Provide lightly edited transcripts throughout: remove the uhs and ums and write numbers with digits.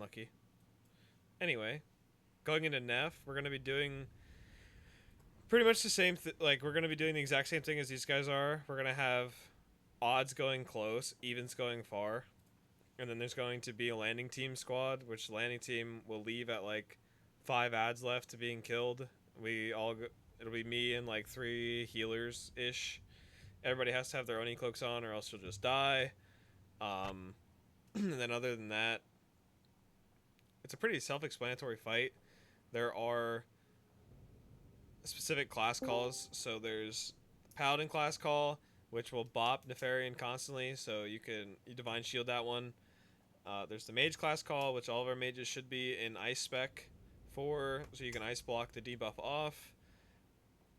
unlucky. Anyway, going into Neff, we're gonna be doing pretty much the same. Like we're gonna be doing the exact same thing as these guys are. We're gonna have odds going close, evens going far, and then there's going to be a landing team squad, which landing team will leave at like 5 ads left to being killed. It'll be me and like 3 healers ish. Everybody has to have their Oni cloaks on, or else you'll just die. And then other than that, it's a pretty self-explanatory fight. There are specific class calls. So there's Paladin class call, which will bop Nefarian constantly, so you Divine Shield that one. There's the Mage class call, which all of our mages should be in Ice Spec for, so you can Ice Block the debuff off.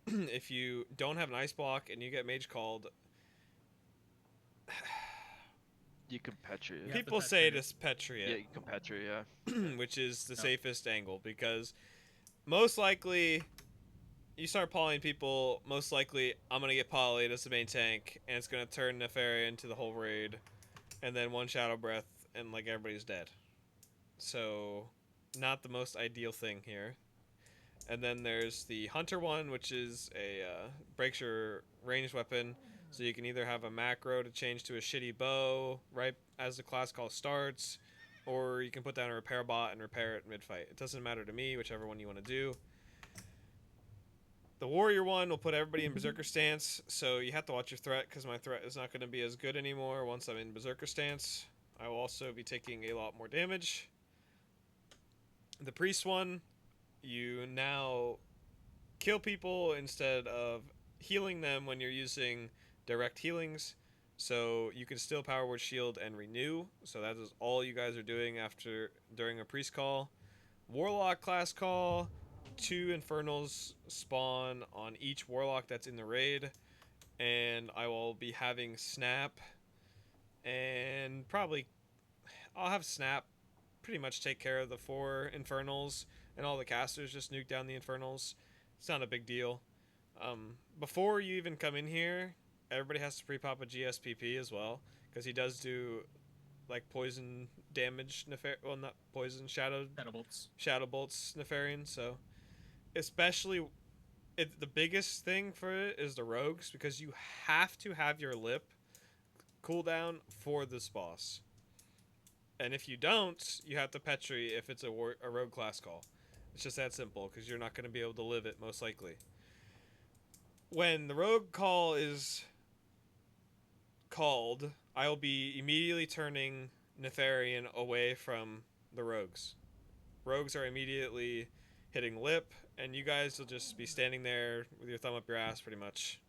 If you don't have an Ice Block and you get Mage called, you can Petri it. People say to Petri it. Yeah, you can Petri, yeah. Which is the safest angle, because most likely you start polying people, most likely I'm going to get polyed as the main tank, and it's going to turn Nefarian into the whole raid, and then one Shadow Breath, and like everybody's dead. So, not the most ideal thing here. And then there's the Hunter one, which is a breaks your ranged weapon, so you can either have a macro to change to a shitty bow right as the class call starts, or you can put down a repair bot and repair it mid-fight. It doesn't matter to me, whichever one you want to do. The Warrior one will put everybody in Berserker stance, so you have to watch your threat, because my threat is not going to be as good anymore once I'm in Berserker stance. I will also be taking a lot more damage. The Priest one, you now kill people instead of healing them when you're using direct healings, so you can still power word shield and renew. So that is all you guys are doing during a priest call. Warlock class call, 2 infernals spawn on each warlock that's in the raid, and I will be having snap, and probably I'll have snap pretty much take care of the 4 infernals, and all the casters just nuke down the infernals. It's not a big deal. Before you even come in here, everybody has to pre-pop a GSPP as well, because he does do like poison damage. Well, not poison, shadow bolts Nefarian. So especially the biggest thing for it is the rogues, because you have to have your lip cooldown for this boss, and if you don't, you have to Petri if it's a rogue class call. It's just that simple, because you're not going to be able to live it most likely. When the rogue call is called, I will be immediately turning Nefarian away from the rogues. Rogues are immediately hitting lip, and you guys will just be standing there with your thumb up your ass pretty much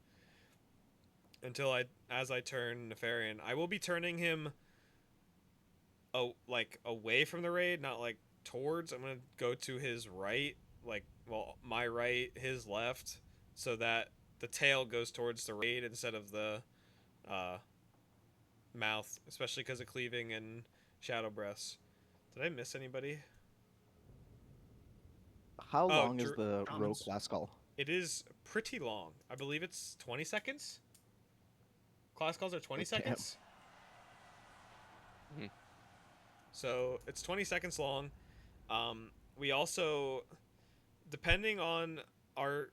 until as I turn Nefarian. I will be turning him like away from the raid, not like towards. I'm gonna go to his right, like, well, my right, his left, so that the tail goes towards the raid instead of the mouth, especially because of cleaving and shadow breaths. Did I miss anybody? How long is the rogue class call? It is pretty long. I believe it's 20 seconds. Class calls are 20 seconds. So it's 20 seconds long. We also, depending on our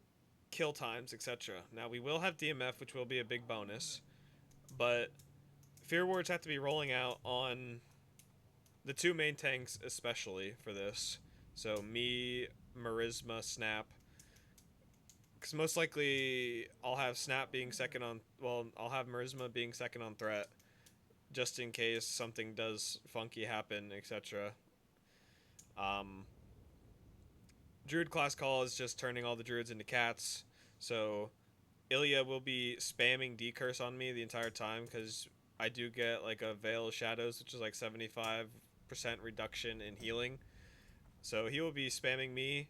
kill times, etc. Now we will have DMF, which will be a big bonus, but Fear Wards have to be rolling out on the 2 main tanks, especially for this. So me, Merisma, Snap. Because most likely I'll have Snap being second on... Well, I'll have Merisma being second on threat, just in case something does funky happen, etc. Druid class call is just turning all the druids into cats. So Ilya will be spamming decurse on me the entire time, because I do get like a Veil of Shadows, which is like 75% reduction in healing. So he will be spamming me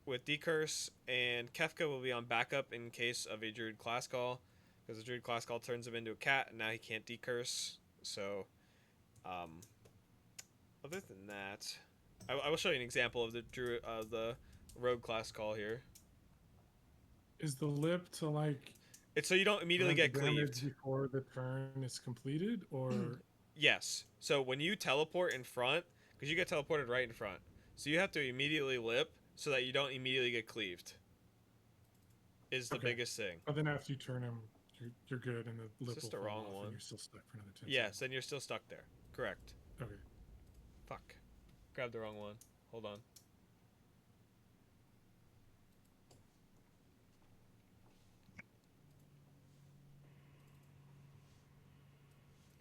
with decurse, and Kefka will be on backup in case of a druid class call, because the druid class call turns him into a cat, and now he can't decurse. So other than that, I will show you an example of the rogue class call here. Is the lip to like? It's so you don't immediately get cleaved before the turn is completed, or yes. So when you teleport in front, because you get teleported right in front. So you have to immediately lip so that you don't immediately get cleaved. Is the biggest thing. But then after you turn him, you're good, and the lip will the fall wrong off, one. and you're still stuck for another 10 Yes, seconds. then you're still stuck there. Correct. Okay. Fuck. Grabbed the wrong one. Hold on.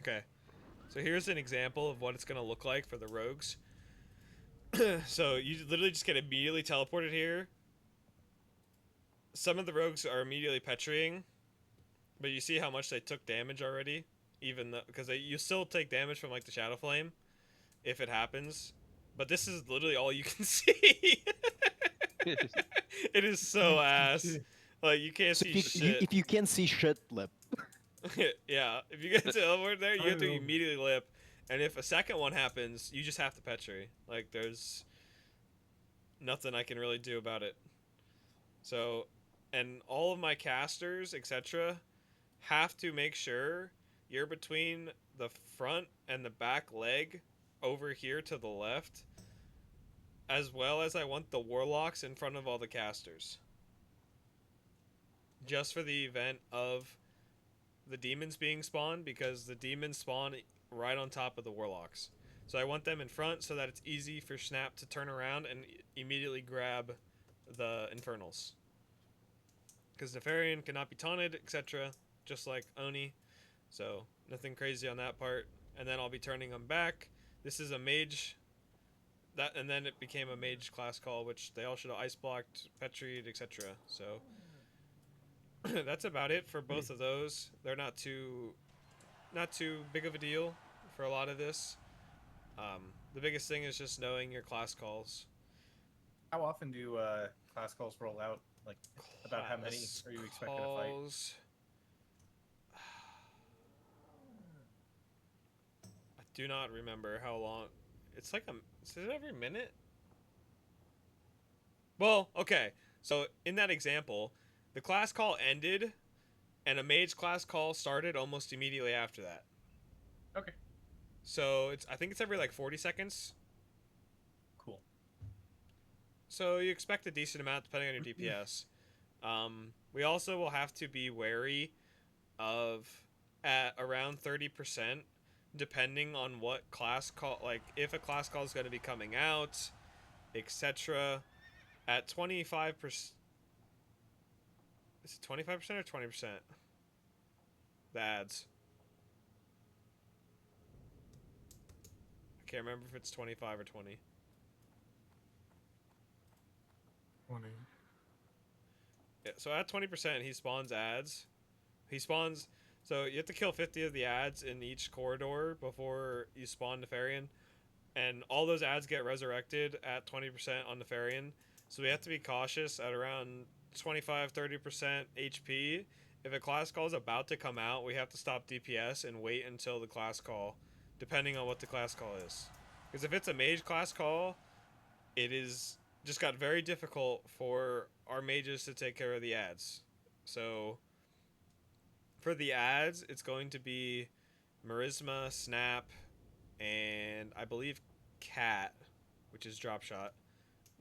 Okay. So here's an example of what it's going to look like for the rogues. So you literally just get immediately teleported here. Some of the rogues are immediately petriing, but you see how much they took damage already, even though because you still take damage from like the shadow flame, if it happens. But this is literally all you can see. It is so ass. Like you can't So see shit. if you can't see shit, lip. Yeah, if you get teleported there, you have to immediately lip, and if a second one happens, you just have to petri. Like there's nothing I can really do about it. So, and all of my casters, etc., have to make sure you're between the front and the back leg over here to the left, as well as I want the warlocks in front of all the casters. Just for the event of the demons being spawned, because the demons spawn right on top of the warlocks. So I want them in front so that it's easy for Snap to turn around and immediately grab the infernals. Because Nefarian cannot be taunted, etc., just like Oni. So nothing crazy on that part. And then I'll be turning them back. This is a mage. That, and then it became a mage class call, which they all should have ice blocked, petried, etc. So that's about it for both of those. They're not too big of a deal for a lot of this. The biggest thing is just knowing your class calls. How often do class calls roll out? Like, about how many are you expecting to fight? I do not remember how long. It's like is it every minute? Well, okay. So in that example, the class call ended, and a mage class call started almost immediately after that. Okay. So I think it's every like 40 seconds. Cool. So you expect a decent amount depending on your DPS. We also will have to be wary of at around 30%, depending on what class call, like if a class call is going to be coming out, etc. At 25%, is it 25% or 20%? The ads. I can't remember if it's 25 or 20. 20. Yeah, so at 20%, he spawns ads. He spawns. So you have to kill 50 of the ads in each corridor before you spawn Nefarian. And all those ads get resurrected at 20% on Nefarian. So we have to be cautious at around 25-30% HP. If a class call is about to come out, we have to stop DPS and wait until the class call, depending on what the class call is. Because if it's a mage class call, it is just got very difficult for our mages to take care of the ads. So for the ads, it's going to be Merisma, Snap, and I believe Cat, which is Drop Shot,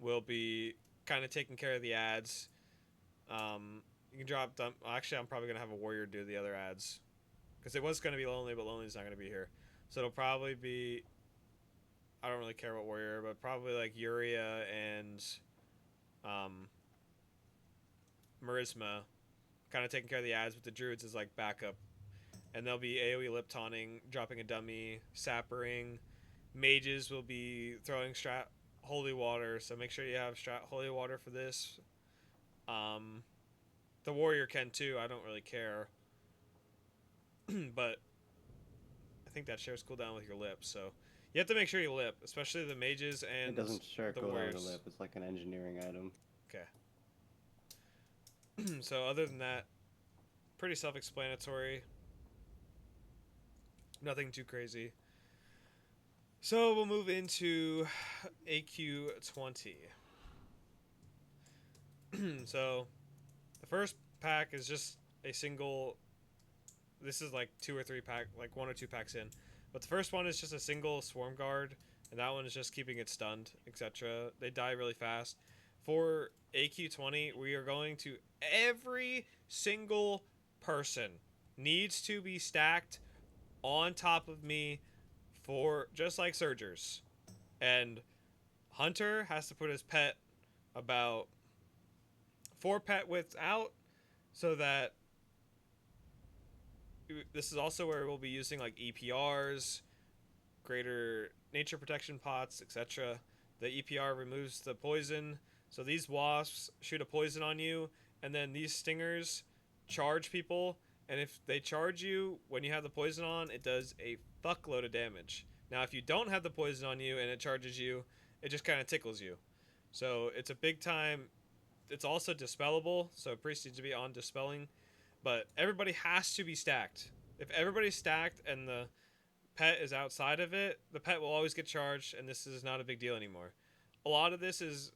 will be kind of taking care of the ads. You can drop them. Actually, I'm probably gonna have a warrior do the other ads, because it was gonna be Lonely, but Lonely's not gonna be here. So it'll probably be, I don't really care what warrior, but probably like Uria and Merisma, kind of taking care of the ads with the druids as like backup. And they'll be AoE lip taunting, dropping a dummy, sappering. Mages will be throwing strat holy water, so make sure you have strat holy water for this. The warrior can too, I don't really care. But I think that shares cooldown with your lip, so you have to make sure you lip, especially the mages and it doesn't share the cooldown warriors. with the lip. It's like an engineering item. Okay. So other than that, pretty self-explanatory. Nothing too crazy. So we'll move into AQ20. So the first pack is just a single. This is like 2 or 3 pack, like 1 or 2 packs in. But the first one is just a single Swarm Guard and that one is just keeping it stunned, etc. They die really fast. For AQ20, we are going to every single person needs to be stacked on top of me for just like Surgers. And Hunter has to put his pet about 4 pet widths out so that this is also where we'll be using like EPRs, greater nature protection pots, etc. The EPR removes the poison, so these wasps shoot a poison on you, and then these stingers charge people, and if they charge you when you have the poison on, it does a fuckload of damage. Now if you don't have the poison on you and it charges you, it just kind of tickles you. So it's a big time. It's also dispellable, so priest needs to be on dispelling, but everybody has to be stacked. If everybody's stacked and the pet is outside of it, the pet will always get charged, and this is not a big deal anymore. A lot of this is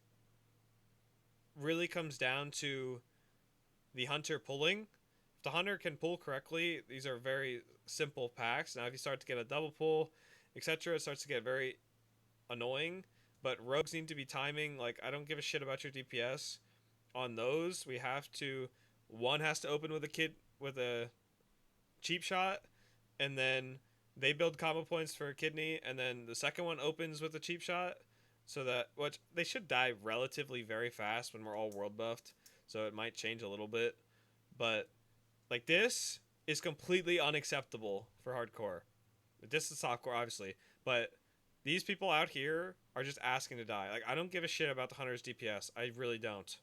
really comes down to the hunter pulling. If the hunter can pull correctly, these are very simple packs. Now if you start to get a double pull, etc., it starts to get very annoying. But rogues need to be timing. Like, I don't give a shit about your DPS. On those, we have to, one has to open with a cheap shot, and then they build combo points for a kidney, and then the second one opens with a cheap shot, so that, which they should die relatively very fast when we're all world buffed, so it might change a little bit, but like this is completely unacceptable for hardcore. This is softcore, obviously, but these people out here are just asking to die. Like, I don't give a shit about the hunter's DPS. I really don't.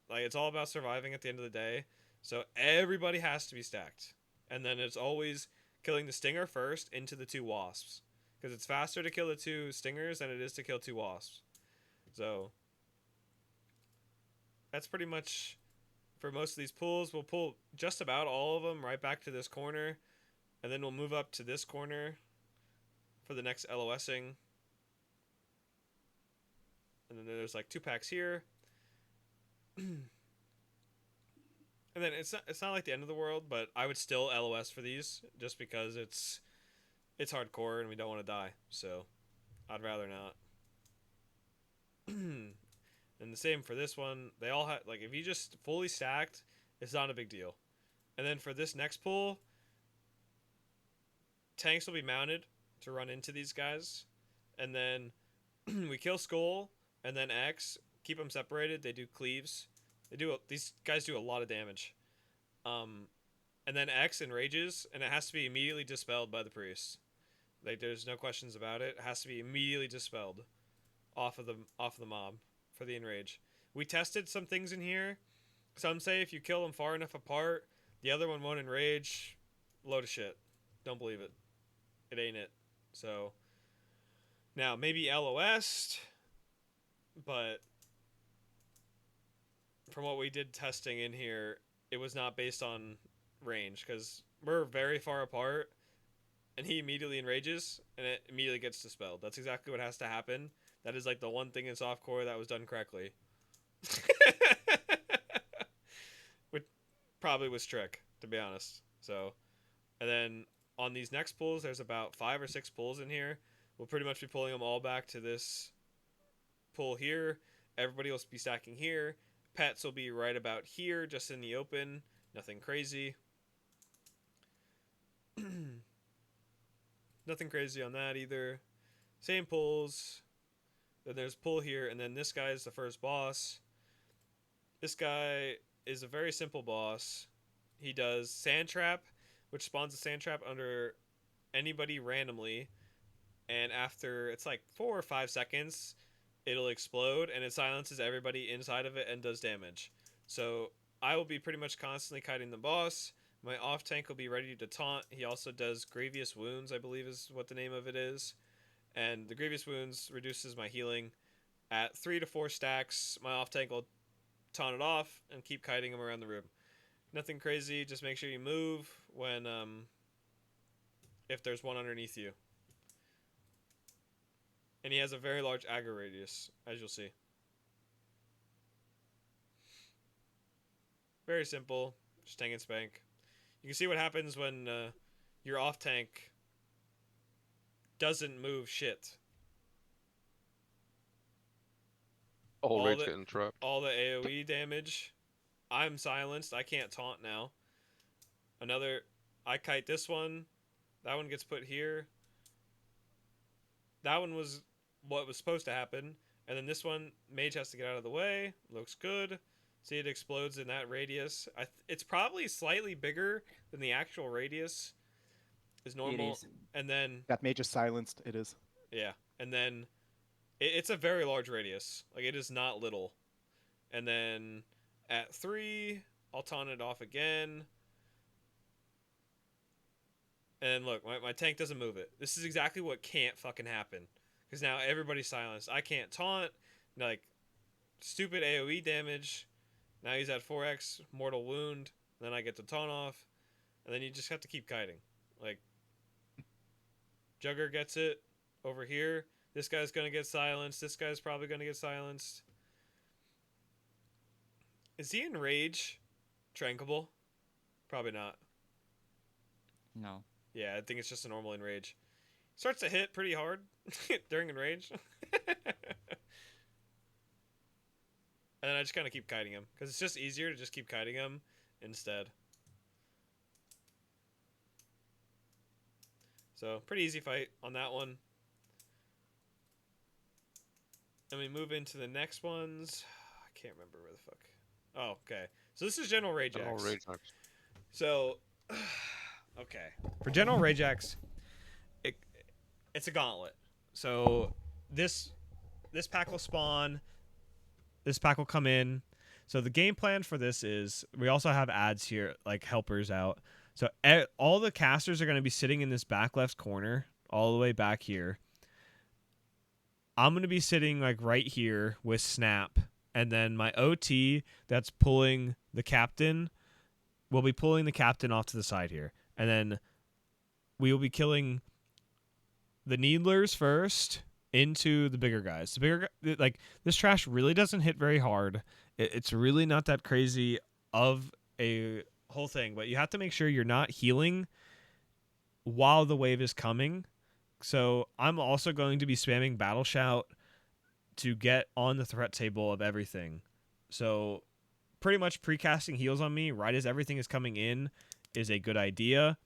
Like, it's all about surviving at the end of the day. So everybody has to be stacked. And then it's always killing the stinger first into the 2 wasps. Because it's faster to kill the 2 stingers than it is to kill 2 wasps. So that's pretty much for most of these pulls. We'll pull just about all of them right back to this corner. And then we'll move up to this corner for the next LOSing. And then there's like 2 packs here. And then it's not like the end of the world, but I would still LOS for these just because it's hardcore and we don't want to die. So I'd rather not. And the same for this one. They all have, like, if you just fully stacked, it's not a big deal. And then for this next pull, tanks will be mounted to run into these guys. And then we kill Skull and then X. Keep them separated. They do cleaves. These guys do a lot of damage. And then X enrages, and it has to be immediately dispelled by the priest. Like, there's no questions about it. It has to be immediately dispelled off of the mob for the enrage. We tested some things in here. Some say if you kill them far enough apart, the other one won't enrage. Load of shit. Don't believe it. It ain't it. So now maybe LOS'd, but from what we did testing in here, it was not based on range, because we're very far apart, and he immediately enrages, and it immediately gets dispelled. That's exactly what has to happen. That is like the one thing in softcore that was done correctly. Which probably was trick, to be honest. So, and then on these next pulls, there's about 5 or 6 pulls in here. We'll pretty much be pulling them all back to this pull here. Everybody will be stacking here. Pets will be right about here, just in the open. Nothing crazy. Nothing crazy on that either. Same pulls. Then there's pull here, and then this guy is the first boss. This guy is a very simple boss. He does Sand Trap, which spawns a Sand Trap under anybody randomly. And after, it's like 4 or 5 seconds, it'll explode, and it silences everybody inside of it and does damage. So I will be pretty much constantly kiting the boss. My off tank will be ready to taunt. He also does Grievous Wounds, I believe is what the name of it is. And the Grievous Wounds reduces my healing. At 3 to 4 stacks, my off tank will taunt it off and keep kiting him around the room. Nothing crazy, just make sure you move when if there's one underneath you. And he has a very large aggro radius, as you'll see. Very simple, just tank and spank. You can see what happens when your off tank doesn't move shit. All all raids the getting trapped. all the AoE damage. I'm silenced. I can't taunt now. Another, I kite this one. That one gets put here. That one was what was supposed to happen. And then this one, mage has to get out of the way. Looks good. See, it explodes in that radius. It's probably slightly bigger than the actual radius is normal. is. And then, That mage is silenced. It is. yeah. And then it's a very large radius. Like, it is not little. And then at 3, I'll taunt it off again. And look, my tank doesn't move it. This is exactly what can't fucking happen. Because now everybody's silenced. I can't taunt. Like, stupid AoE damage. Now he's at 4x, mortal wound. Then I get the taunt off. And then you just have to keep kiting. Like, Jugger gets it over here. This guy's going to get silenced. This guy's probably going to get silenced. Is he in rage? Trankable? Probably not. No. Yeah, I think it's just a normal enrage. Starts to hit pretty hard during enrage. And then I just kind of keep kiting him. Because it's just easier to just keep kiting him instead. So, pretty easy fight on that one. And we move into the next ones. I can't remember where the fuck. Oh, okay. So this is General Rageax. All raids next. So, okay. For General Rageax, it's a gauntlet. So this pack will spawn. This pack will come in. So the game plan for this is we also have ads here, like helpers out. So all the casters are going to be sitting in this back left corner, all the way back here. I'm going to be sitting like right here with Snap. And then my OT that's pulling the captain will be pulling the captain off to the side here. And then we will be killing the needlers first into the bigger guys. The bigger, like, this trash really doesn't hit very hard. It's really not that crazy of a whole thing, but you have to make sure you're not healing while the wave is coming. So I'm also going to be spamming Battle Shout to get on the threat table of everything. So pretty much precasting heals on me right as everything is coming in is a good idea.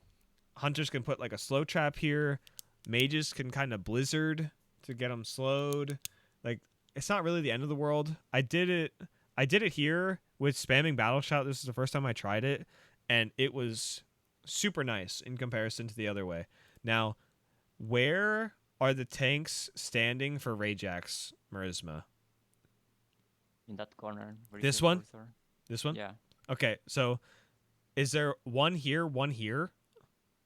Hunters can put like a slow trap here. Mages can kind of blizzard to get them slowed. Like, it's not really the end of the world. I did it here with spamming Battle Shout. This is the first time I tried it, and it was super nice in comparison to the other way. Now, where are the tanks standing for Rageax, Marisma? In that corner. This one? This one? Yeah. Okay, so is there one here, one here?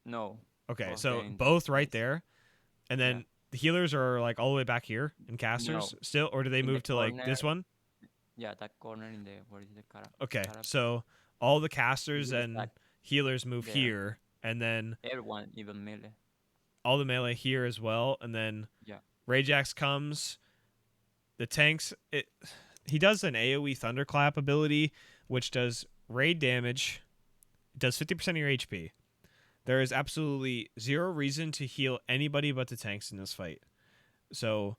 No. Okay, Both so are in both right place. there. And then Yeah. the healers are like all the way back here in casters No. still, or do they In the move to like this corner. one? Yeah, that corner in the where is the cara? Okay, cara- so all the casters Healers and back healers move there. here, and then Everyone, even melee. all the melee here as well, and then Yeah. Rageax comes. The tanks, he does an AoE Thunderclap ability, which does raid damage. It does 50% of your HP. There is absolutely zero reason to heal anybody but the tanks in this fight. So,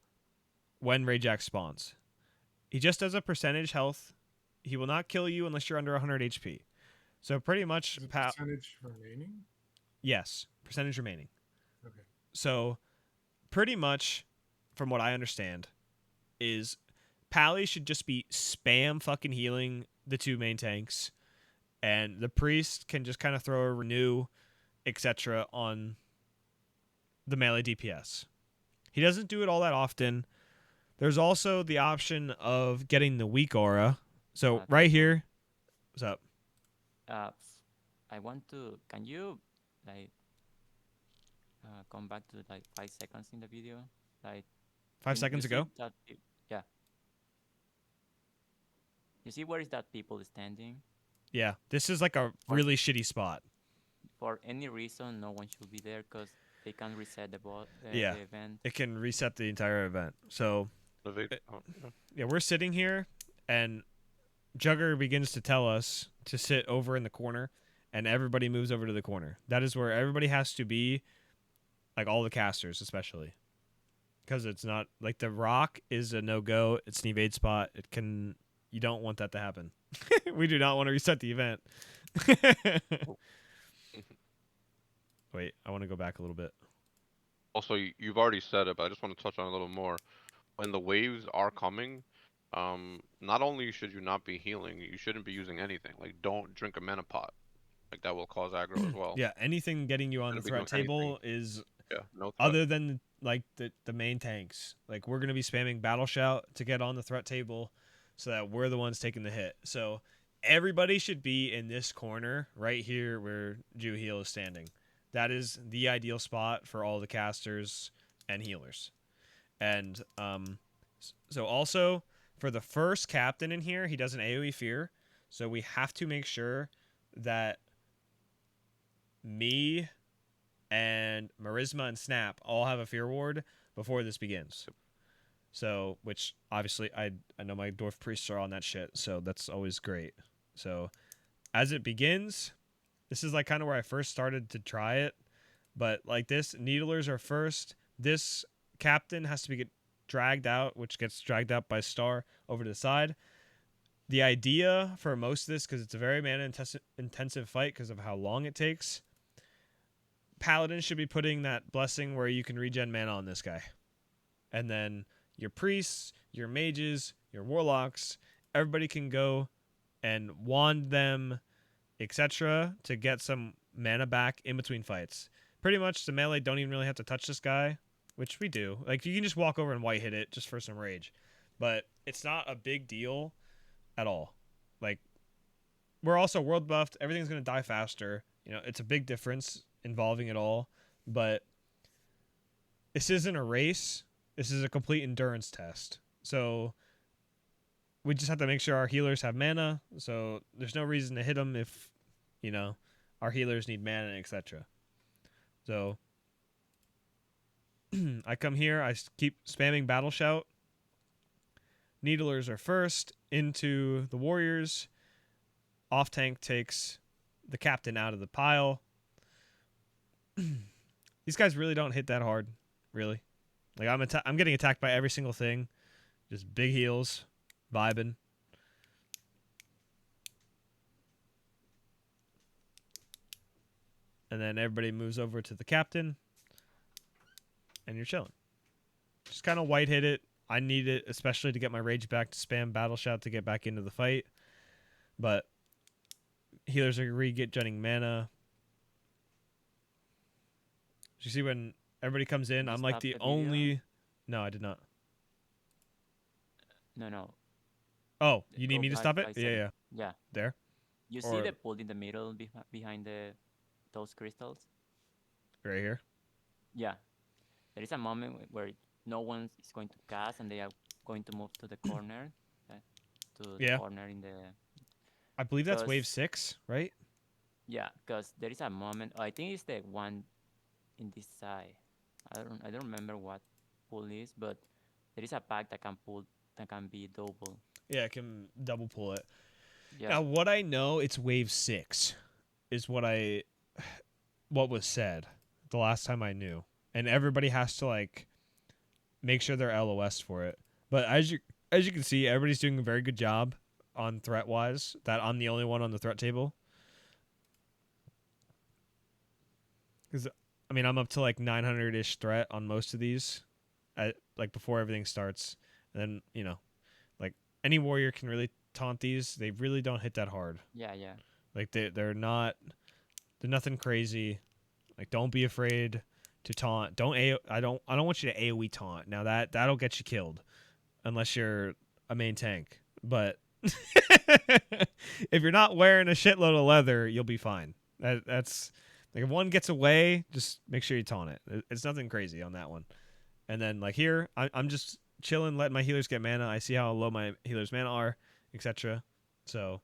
when Rageax spawns, he just does a percentage health. He will not kill you unless you're under 100 HP. So pretty much, Is it percentage remaining? yes, percentage remaining. Okay. So, pretty much, from what I understand, is Pally should just be spam fucking healing the two main tanks, and the priest can just kind of throw a renew, etc. on the melee DPS. He doesn't do it all that often. There's also the option of getting the weak aura. So right here, what's up? I want to. Can you like come back to like 5 seconds in the video? Like 5 you seconds see ago. that yeah. You see where is that people standing? Yeah, this is like a really shitty spot. For any reason, no one should be there because they can reset the Yeah. the event. It can reset the entire event. So yeah, we're sitting here, and Jugger begins to tell us to sit over in the corner, and everybody moves over to the corner. That is where everybody has to be, like all the casters especially. because it's not like the rock is a no-go. It's an evade spot. You don't want that to happen. We do not want to reset the event. Wait, I want to go back a little bit. Also, you've already said it, but I just want to touch on it a little more. When the waves are coming, not only should you not be healing, you shouldn't be using anything. Like, don't drink a mana pot. Like, that will cause aggro as well. Yeah, anything getting you on the Shouldn't be threat doing table is Yeah, no threat. other than like the main tanks. Like we're gonna be spamming battle shout to get on the threat table, so that we're the ones taking the hit. So everybody should be in this corner right here where Juheal is standing. That is the ideal spot for all the casters and healers. And so also for the first captain in here, he does an AoE fear, so we have to make sure that me and Marisma and Snap all have a fear ward before this begins. So, which obviously I know my dwarf priests are on that shit, so that's always great. So, as it begins, this is like kind of where I first started to try it, but like this, needlers are first. This captain has to get dragged out, which gets dragged out by Star over to the side. The idea for most of this, because it's a very mana intensive fight because of how long it takes, Paladin should be putting that blessing where you can regen mana on this guy. And then your priests, your mages, your warlocks, everybody can go and wand them, etc. to get some mana back in between fights. Pretty much the melee don't even really have to touch this guy, which we do. Like you can just walk over and white hit it just for some rage. But it's not a big deal at all. Like we're also world buffed, everything's going to die faster. You know, it's a big difference involving it all, but this isn't a race. This is a complete endurance test. So we just have to make sure our healers have mana. So there's no reason to hit them if, you know, our healers need mana, etc. So I come here, I keep spamming battle shout. Needlers are first into the warriors. Off tank takes the captain out of the pile. These guys really don't hit that hard, really. Like I'm getting attacked by every single thing. Just big heals, vibing. And then everybody moves over to the captain. And you're chilling. Just kind of white hit it. I need it, especially to get my rage back to spam battle shout to get back into the fight. But healers are re-getting mana. You see when everybody comes in, I'm like the only... No, I did not. No. Oh, you need me to stop it? Yeah. Yeah. There? You see the pool in the middle behind those crystals? Right here? Yeah. There is a moment where no one is going to cast and they are going to move to the corner. The corner in the... I believe that's wave 6, right? Yeah, because there is a moment... I think it's the one in this side. I don't remember what pull is, but there is a pack that can be double. Yeah, it can double pull it. Yeah. Now, what I know, it's wave 6 is what was said the last time I knew. And everybody has to like make sure they're LOS for it. But as you can see, everybody's doing a very good job on threat wise. That I'm the only one on the threat table. Because I mean, I'm up to like 900-ish threat on most of these, like before everything starts. And then, you know, like any warrior can really taunt these. They really don't hit that hard. Yeah. Like they're nothing crazy. Like don't be afraid to taunt. I don't want you to AoE taunt. Now that'll get you killed unless you're a main tank. But if you're not wearing a shitload of leather, you'll be fine. That's like if one gets away, just make sure you taunt it. It's nothing crazy on that one. And then like here, I'm just chilling, letting my healers get mana. I see how low my healers' mana are, etc. So,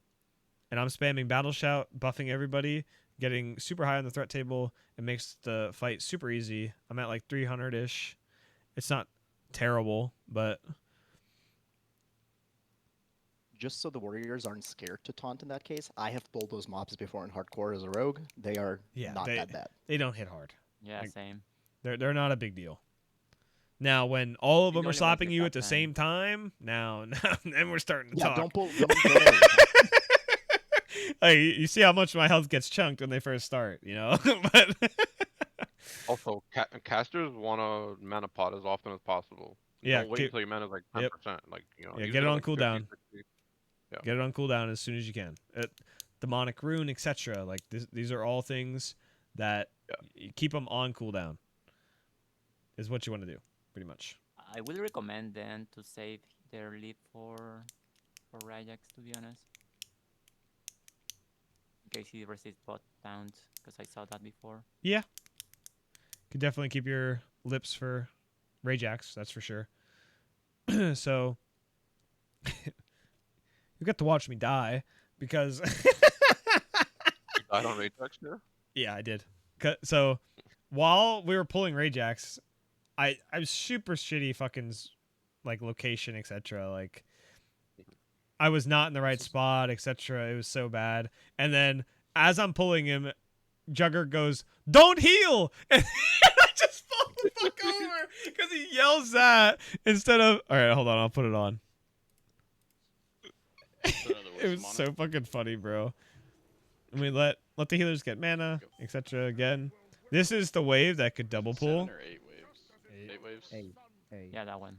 and I'm spamming battle shout, buffing everybody, getting super high on the threat table. It makes the fight super easy. I'm at like 300-ish. It's not terrible, but just so the warriors aren't scared to taunt in that case, I have pulled those mobs before in hardcore as a rogue. They are not that bad. They don't hit hard. Yeah, like, same. They're not a big deal. Now, when all of He's them the are only one slapping who's you got at the time. same time, now then we're starting to Yeah, talk. don't pull. Don't worry. Like, you see how much my health gets chunked when they first start, you know? But Also, casters want to mana pot as often as possible. Yeah, Don't wait keep- until your mana's like 10%. Like, you know, Yeah, use get it at, on like, 50, cooldown. 60. Yeah. Get it on cooldown as soon as you can. Demonic rune, etc. Like these are all things that you keep them on cooldown. Is what you want to do, pretty much. I will recommend then to save their lead for Rajax, to be honest. In case he resists bot bounds, because I saw that before. Yeah. Could definitely keep your lips for Rajax, that's for sure. So you get to watch me die because You died on Ragex there? yeah, I did. So while we were pulling Rajax, I was super shitty fucking like location, etc. Like I was not in the right spot, etc. It was so bad. And then as I'm pulling him, Jugger goes, "Don't heal!" And I just fall the fuck over because he yells that instead of. All right, hold on, I'll put it on. It was so fucking funny, bro. I mean, let the healers get mana, etc. Again, this is the wave that could double pull. 7 or 8 waves. 8 waves. Hey. Yeah, that one.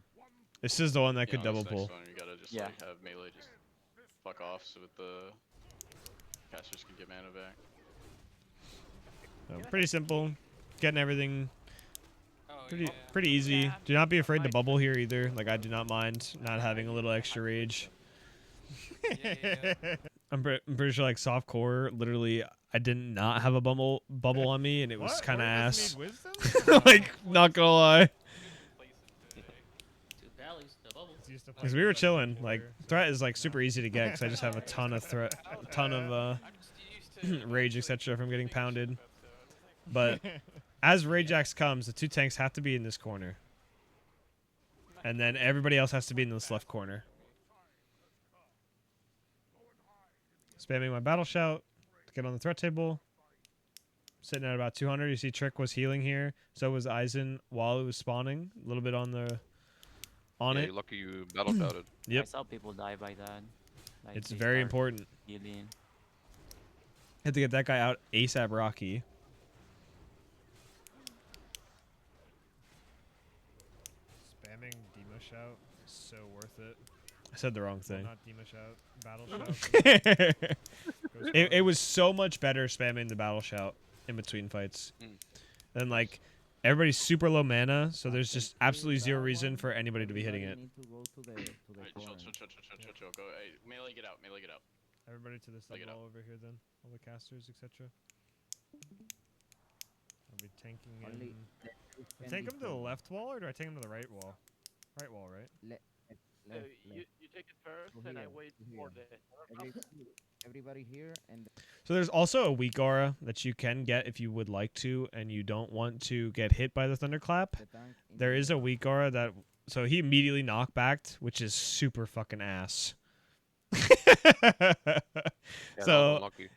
This is the one that could Yeah, on double this next pull. one, you gotta just Yeah. like have melee just fuck off so that the casters can get mana back. So, pretty simple, getting everything pretty easy. Do not be afraid to bubble here either. Like I do not mind not having a little extra rage. I'm pretty sure like soft core. Literally, I did not have a bubble on me, and it was kind of ass. Like not gonna lie. Because we were chilling. Like threat is like super easy to get because I just have a ton of rage etc. from getting pounded. But as Rajax comes, the two tanks have to be in this corner, and then everybody else has to be in this left corner. Spamming my battle shout to get on the threat table. Sitting at about 200. You see Trick was healing here. So was Eisen while it was spawning. A little bit on Yeah, it. you're lucky you battle shouted. I Yep. saw people die by that. Like, It's they very start important. healing. Had to get that guy out ASAP Rocky. Spamming Demo Shout is so worth it. I said the wrong thing. Not Demo Shout, Battle Shout. It was so much better spamming the Battle Shout in between fights. Then like everybody's super low mana, so there's just absolutely zero reason for anybody to be hitting it. Alright, chill. Go. Hey, melee get out. Melee get out. Everybody to this Look it level up. over here then. All the casters, etc. I'll be tanking in. I take him to the left wall or do I take him to the right wall? Right wall, right? You take it first, and I wait for the. Everybody here and So there's also a weak aura that you can get if you would like to and you don't want to get hit by the thunderclap. the tank. There is a weak aura that so he immediately knockbacked, which is super fucking ass. Yeah, So unlucky.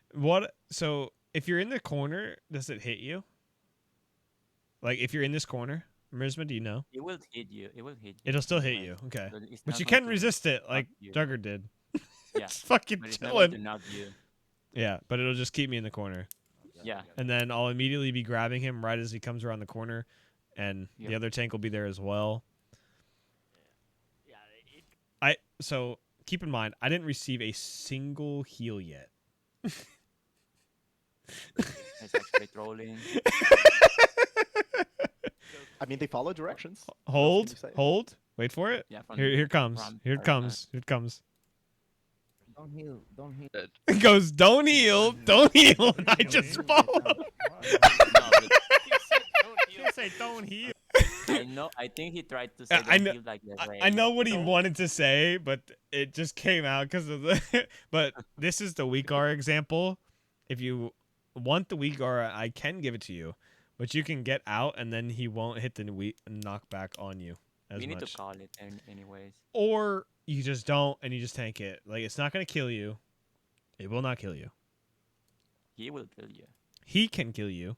so if you're in the corner, does it hit you? Like if you're in this corner, Mirzma, do you know? It will hit you. It will hit you. It'll still hit anyway, you. Okay. it's But not you going can to resist it like you. Jugger did. Yeah, It's fucking but it's not going to chilling. knock you. Yeah, but it'll just keep me in the corner. Yeah. And then I'll immediately be grabbing him right as he comes around the corner, and the Yep. other tank will be there as well. Yeah. So keep in mind, I didn't receive a single heal yet. It's actually trolling. I mean, they follow directions. Hold, you say? hold, wait for it. Yeah, from Here it comes. from Here it our comes. Here it comes. Don't heal. Don't heal. It goes, don't heal, don't heal, and I just follow. No, but Say don't heal. I know. I think he tried to say I don't know- heal like the I know rain. what he wanted to say, but it just came out because of the. But this is the weak aura example. If you want the weak aura, I can give it to you, but you can get out and then he won't hit the knockback on you as We need much. to call it anyways. Or you just don't and you just tank it. Like it's not gonna kill you. It will not kill you. He will kill you. He can kill you,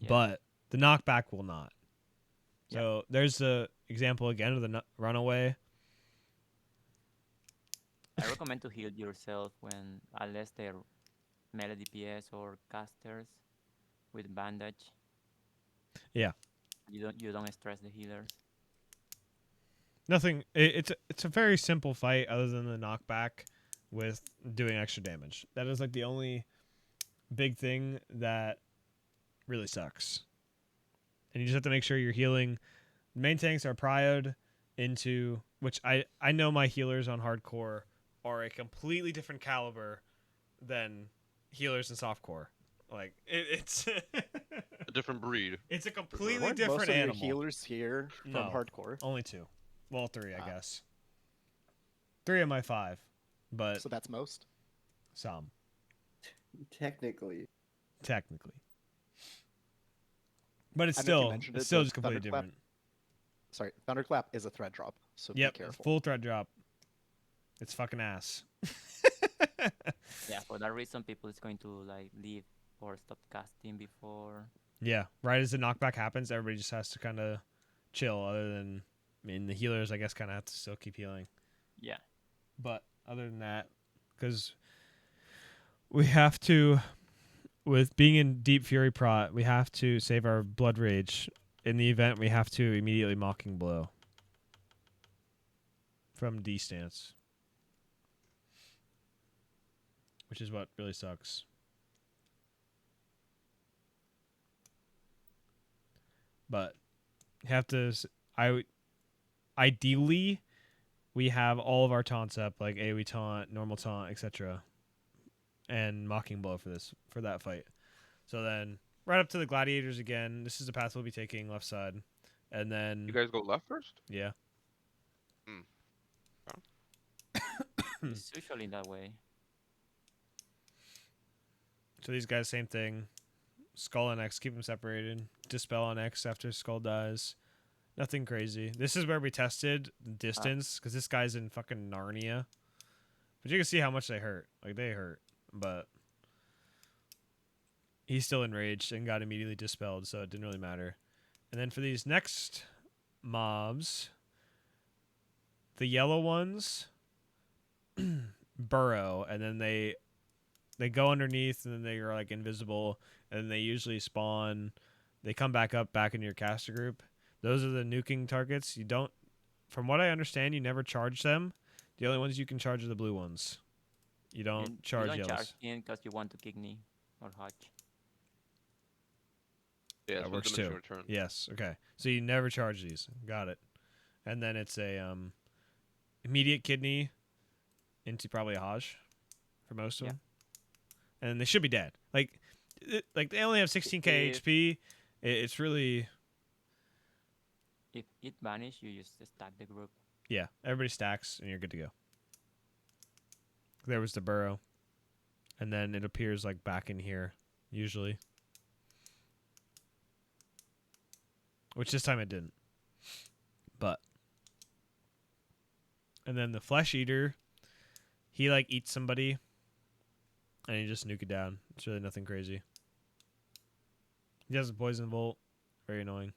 Yeah. but the knockback will not. So there's the example again of the runaway. I recommend to heal yourself when unless they're melee DPS or casters with bandage. Yeah. You don't stress the healers. Nothing. It's a very simple fight other than the knockback with doing extra damage. That is like the only big thing that really sucks. And you just have to make sure you're healing. Main tanks are prioed into, which I know my healers on hardcore are a completely different caliber than healers in softcore. Like it's A different breed. it's a completely Weren't different most of your animal. healers here from No. hardcore? Only 2. Well, 3, I Ah. guess. 3 of my 5, but So that's most. some Technically. technically. But it's I know you still mentioned it's it, still but just completely Thunderclap- different. Sorry, Thunderclap is a thread drop, so Yep, be careful. full threat drop. It's fucking ass. Yeah, for that reason, people is going to like leave or stop casting before. Yeah, right as the knockback happens, everybody just has to kind of chill. Other than, I mean, the healers, I guess, kind of have to still keep healing. Yeah. But other than that, because we have to, with being in Deep Fury Prot, we have to save our Blood Rage. In the event, we have to immediately Mocking Blow from D stance, which is what really sucks. But have to, ideally, we have all of our taunts up, like AoE taunt, normal taunt, etc., and Mocking Blow for that fight. So then, right up to the Gladiators again. This is the path we'll be taking, left side, and then You guys go left first? yeah. It's usually that way. So these guys, same thing. Skull on X, keep them separated. Dispel on X after Skull dies. Nothing crazy. This is where we tested the distance, because this guy's in fucking Narnia. But you can see how much they hurt. Like, they hurt. But he's still enraged and got immediately dispelled, so it didn't really matter. And then for these next mobs, the yellow ones burrow, and then they go underneath, and then they are like invisible, and then they usually spawn. They come back up back into your caster group. Those are the nuking targets. You don't, from what I understand, you never charge them. The only ones you can charge are the blue ones. You don't charge You don't yellows. charge in because you want to kidney or Hodge. Yeah, That it's works with too. diminishing return. Yes. Okay. So you never charge these. Got it. And then it's a immediate kidney into probably a Hajj for most of Yeah. them, and they should be dead. Like they only have 16k If- HP. It's really If it vanish, you just stack the group. yeah. Everybody stacks and you're good to go. There was the burrow, and then it appears like back in here usually, which this time it didn't. But and then the flesh eater, he like eats somebody, and he just nuke it down. It's really nothing crazy. He has a poison bolt, very annoying.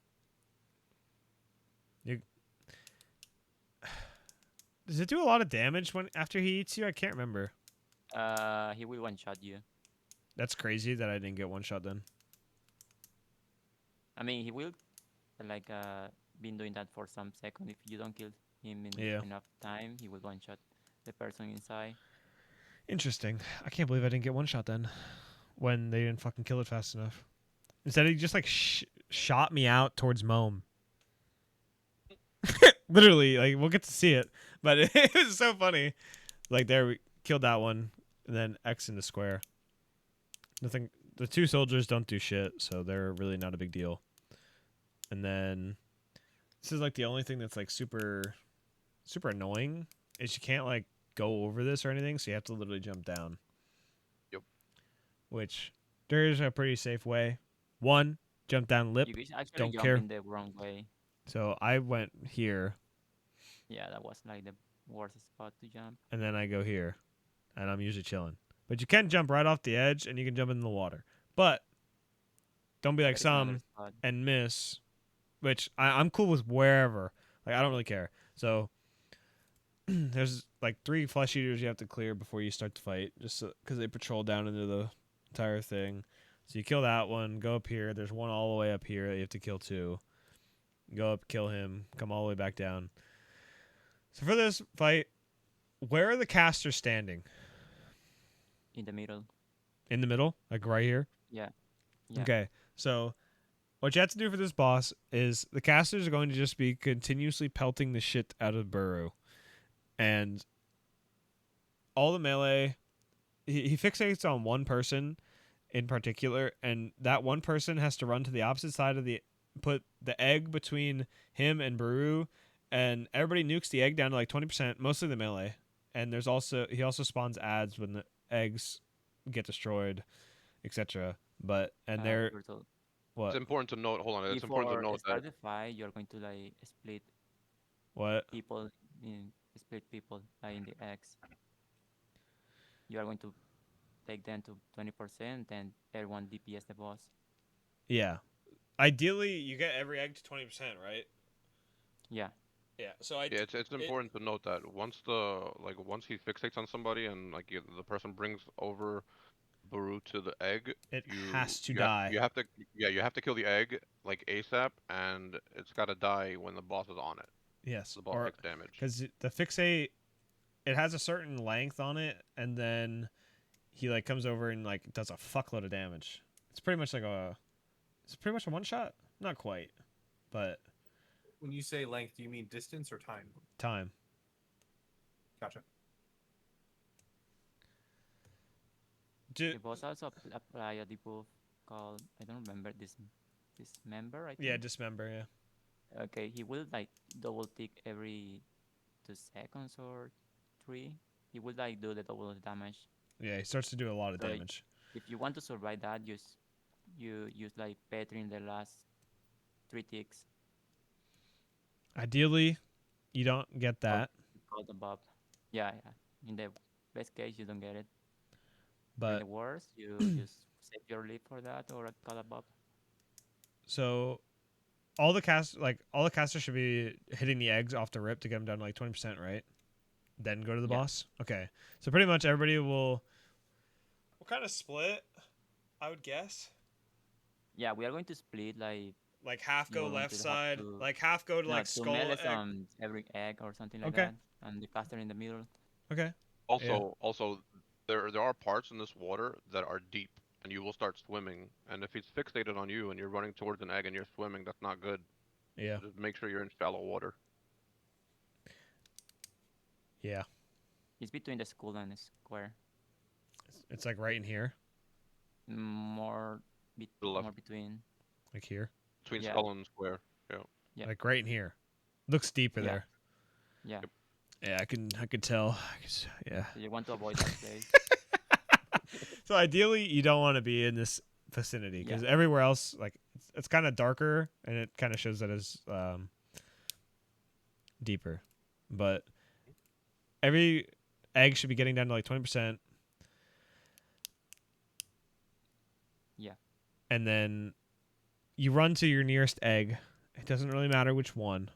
Does it do a lot of damage when after he eats you? I can't remember. He will one shot you. That's crazy that I didn't get one shot then. I mean, he will like been doing that for some second. If you don't kill him in Yeah. enough time, he will one shot the person inside. Interesting. I can't believe I didn't get one shot then, when they didn't fucking kill it fast enough. Instead, he just like shot me out towards Mome. Literally, like we'll get to see it, but it was so funny. Like there, we killed that one, and then X in the square. Nothing. The two soldiers don't do shit, so they're really not a big deal. And then this is like the only thing that's like super annoying is you can't like go over this or anything, so you have to literally jump down. Yep. Which there's a pretty safe way. One, jump down lip. You guys actually don't jump care. in the wrong way. So I went here, Yeah, that was like the worst spot to jump. and then I go here, and I'm usually chilling. But you can jump right off the edge, and you can jump in the water. But don't be like There is another some spot. and miss which I'm cool with wherever. Like I don't really care. So there's like 3 flesh eaters you have to clear before you start the fight, just because they patrol down into the entire thing. So you kill that one, go up here. There's one all the way up here that you have to kill too. Go up, kill him, come all the way back down. So for this fight, where are the casters standing? In the middle. In the middle, like right here. Yeah. Yeah. Okay, so what you have to do for this boss is the casters are going to just be continuously pelting the shit out of Buru. And all the melee, he fixates on one person in particular, and that one person has to run to the opposite side of put the egg between him and Buru, and everybody nukes the egg down to like 20%, mostly the melee. And he also spawns ads when the eggs get destroyed, etc. But they're Brutal. what? It's important to note. Hold on. It's important to Before note start that the fight, you're going to like split What? people like in the X. You are going to take them to 20%, and everyone DPS the boss. Yeah. Ideally, you get every egg to 20%, right? Yeah. Yeah. So yeah, it's important to note that once he fixates on somebody and like the person brings over Baru to the egg, it you has to you die. you have to kill the egg like ASAP, and it's got to die when the boss is on it. Yes. The boss takes damage. Because the fixate, it has a certain length on it, and then he like comes over and like does a fuckload of damage. It's pretty much a one shot. Not quite, but When you say length, do you mean distance or time? time. Gotcha. The boss also apply a debuff called, I don't remember, dismember, I think. Yeah, dismember. Yeah. Okay, he will like double tick every 2 seconds or 3. He will like do the double damage. Yeah, he starts to do a lot of So damage. if you want to survive that, you use like Petri in the last 3 ticks. Ideally, you don't get that. Called the bob. Yeah. In the best case, you don't get it. In But the worst, you just save your lead for that or call a bob. so all the casters should be hitting the eggs off the rip to get them down to like 20%, right? Then go to the boss. Okay. So pretty much everybody will kind of split, I would guess. Yeah, we are going to split like half go you're going left to have side, to- like half go to no, like to skull melee egg. on every egg or something like Okay. that, and the caster in the middle. Okay. Also, there are parts in this water that are deep, and you will start swimming. And if he's fixated on you and you're running towards an egg and you're swimming, that's not good. Yeah. Just make sure you're in shallow water. Yeah. It's between the skull and the square. It's like right in here, More left. between. like here, Between Yeah. skull and square. Yeah. like right in here. Looks deeper Yeah. there. Yeah. Yeah, I could tell. Yeah. So you want to avoid that place. So ideally, you don't want to be in this vicinity because everywhere else, like it's kind of darker and it kind of shows that it's deeper. But every egg should be getting down to like 20%. Yeah. And then you run to your nearest egg. It doesn't really matter which one.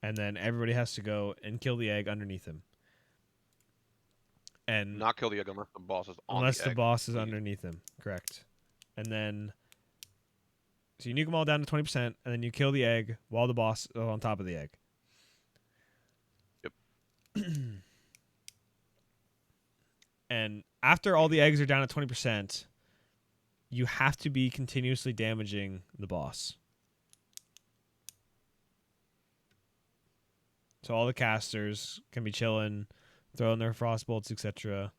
And then everybody has to go and kill the egg underneath him. And Not kill the egg unless the boss is on unless the the egg. boss is please. underneath him, correct. And then so you nuke them all down to 20%, and then you kill the egg while the boss is on top of the egg. Yep. And after all the eggs are down at 20%, you have to be continuously damaging the boss. So all the casters can be chilling, throwing their frost bolts, etc.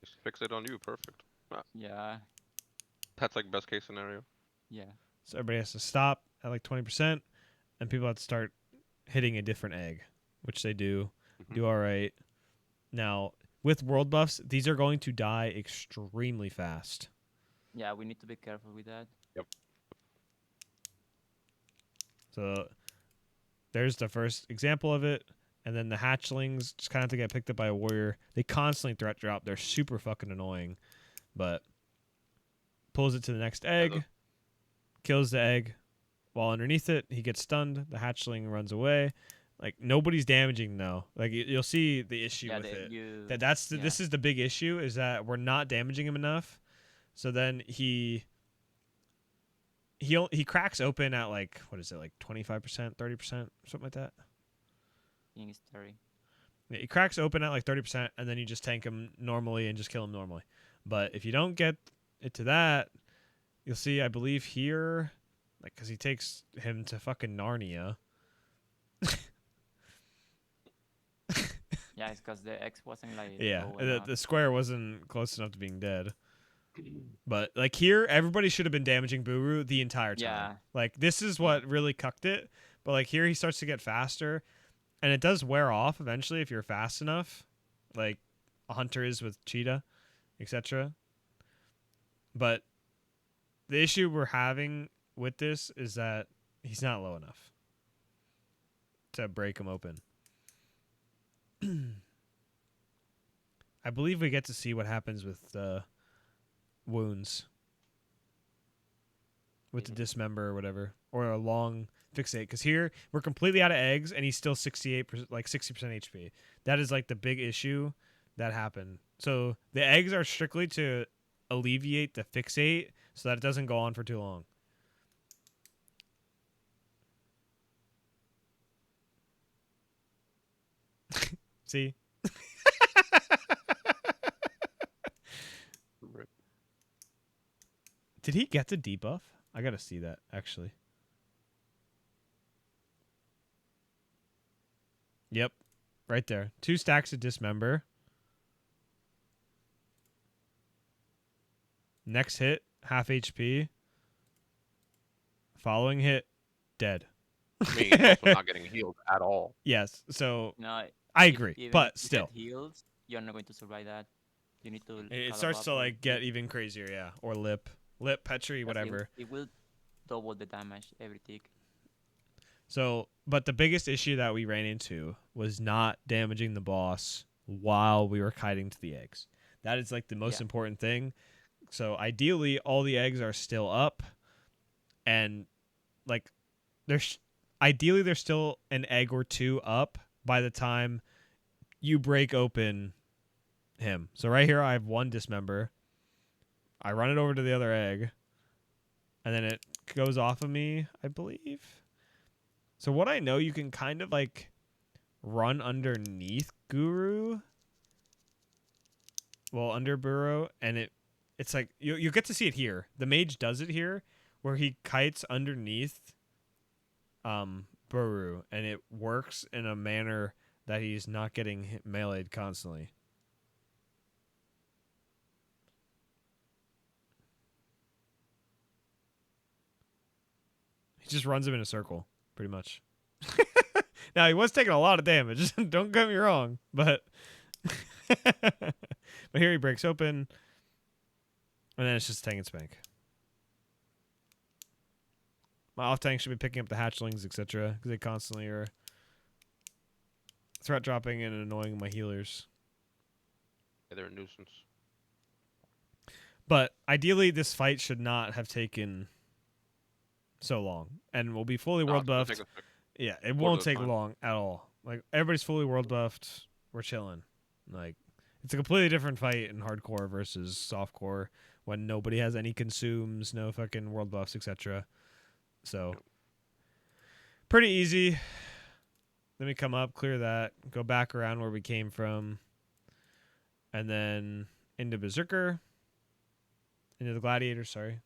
Just fix it on you. Perfect. Yeah. That's like best case scenario. Yeah. So everybody has to stop at like 20%, and people have to start hitting a different egg, which they do. Mhm. Do all right. Now, with world buffs, these are going to die extremely fast. Yeah, we need to be careful with that. So there's the first example of it. And then the hatchlings just kind of have to get picked up by a warrior. They constantly threat drop. They're super fucking annoying. But pulls it to the next egg. kills the egg. While underneath it, he gets stunned. The hatchling runs away. Like nobody's damaging though. Like you'll see the issue Yeah, with it. you. That's Yeah. this is the big issue is that we're not damaging him enough. So then he cracks open at like what is it like 25%, 30%, something like that. I think it's 30. Yeah, he cracks open at like 30%, and then you just tank him normally and just kill him normally. But if you don't get it to that, you'll see. I believe here, like, because he takes him to fucking Narnia. Yeah, it's because the X wasn't like. Yeah, low enough. the square wasn't close enough to being dead. But like here, everybody should have been damaging Buru the entire time. Yeah. Like this is what really cucked it. But like here, he starts to get faster, and it does wear off eventually if you're fast enough, like a hunter is with Cheetah, etc. But the issue we're having with this is that he's not low enough to break him open. I believe we get to see what happens with wounds. With the dismember or whatever. Or a long fixate. Because here, we're completely out of eggs, and he's still 68%, like 60% HP. That is like the big issue that happened. So the eggs are strictly to alleviate the fixate so that it doesn't go on for too long. See? Did he get the debuff? I gotta see that, actually. Yep. Right there. 2 stacks of dismember. Next hit, half HP. Following hit, dead. I mean, he's also not getting healed at all. Yes, so No, I if- agree, even but if you still. get heals, you're not going to survive that. You need to. It call starts up to or like get even crazier, yeah. Or lip, Petri, because whatever. It will double the damage every tick. So, but the biggest issue that we ran into was not damaging the boss while we were kiting to the eggs. That is like the most Yeah. important thing. So ideally, all the eggs are still up, and like ideally there's still an egg or 2 up by the time you break open him. So right here, I have 1 dismember. I run it over to the other egg, and then it goes off of me, I believe. So what I know, you can kind of like run underneath Guru. Well, under Burrow, and it's like you get to see it here. The mage does it here, where he kites underneath Buru, and it works in a manner that he's not getting meleeed constantly. He just runs him in a circle, pretty much. Now, he was taking a lot of damage. Don't get me wrong, but but here he breaks open, and then it's just tank and spank. My off tank should be picking up the hatchlings, etc., because they constantly are threat dropping and annoying my healers. Yeah, they're a nuisance. But ideally, this fight should not have taken so long, and will be fully world it's gonna buffed. Yeah, it won't take long at all. Like everybody's fully world buffed. We're chilling. Like it's a completely different fight in hardcore versus softcore when nobody has any consumes, no fucking world buffs, etc. So pretty easy. Let me come up, clear that, go back around where we came from, and then into Berserker, into the Gladiator, sorry,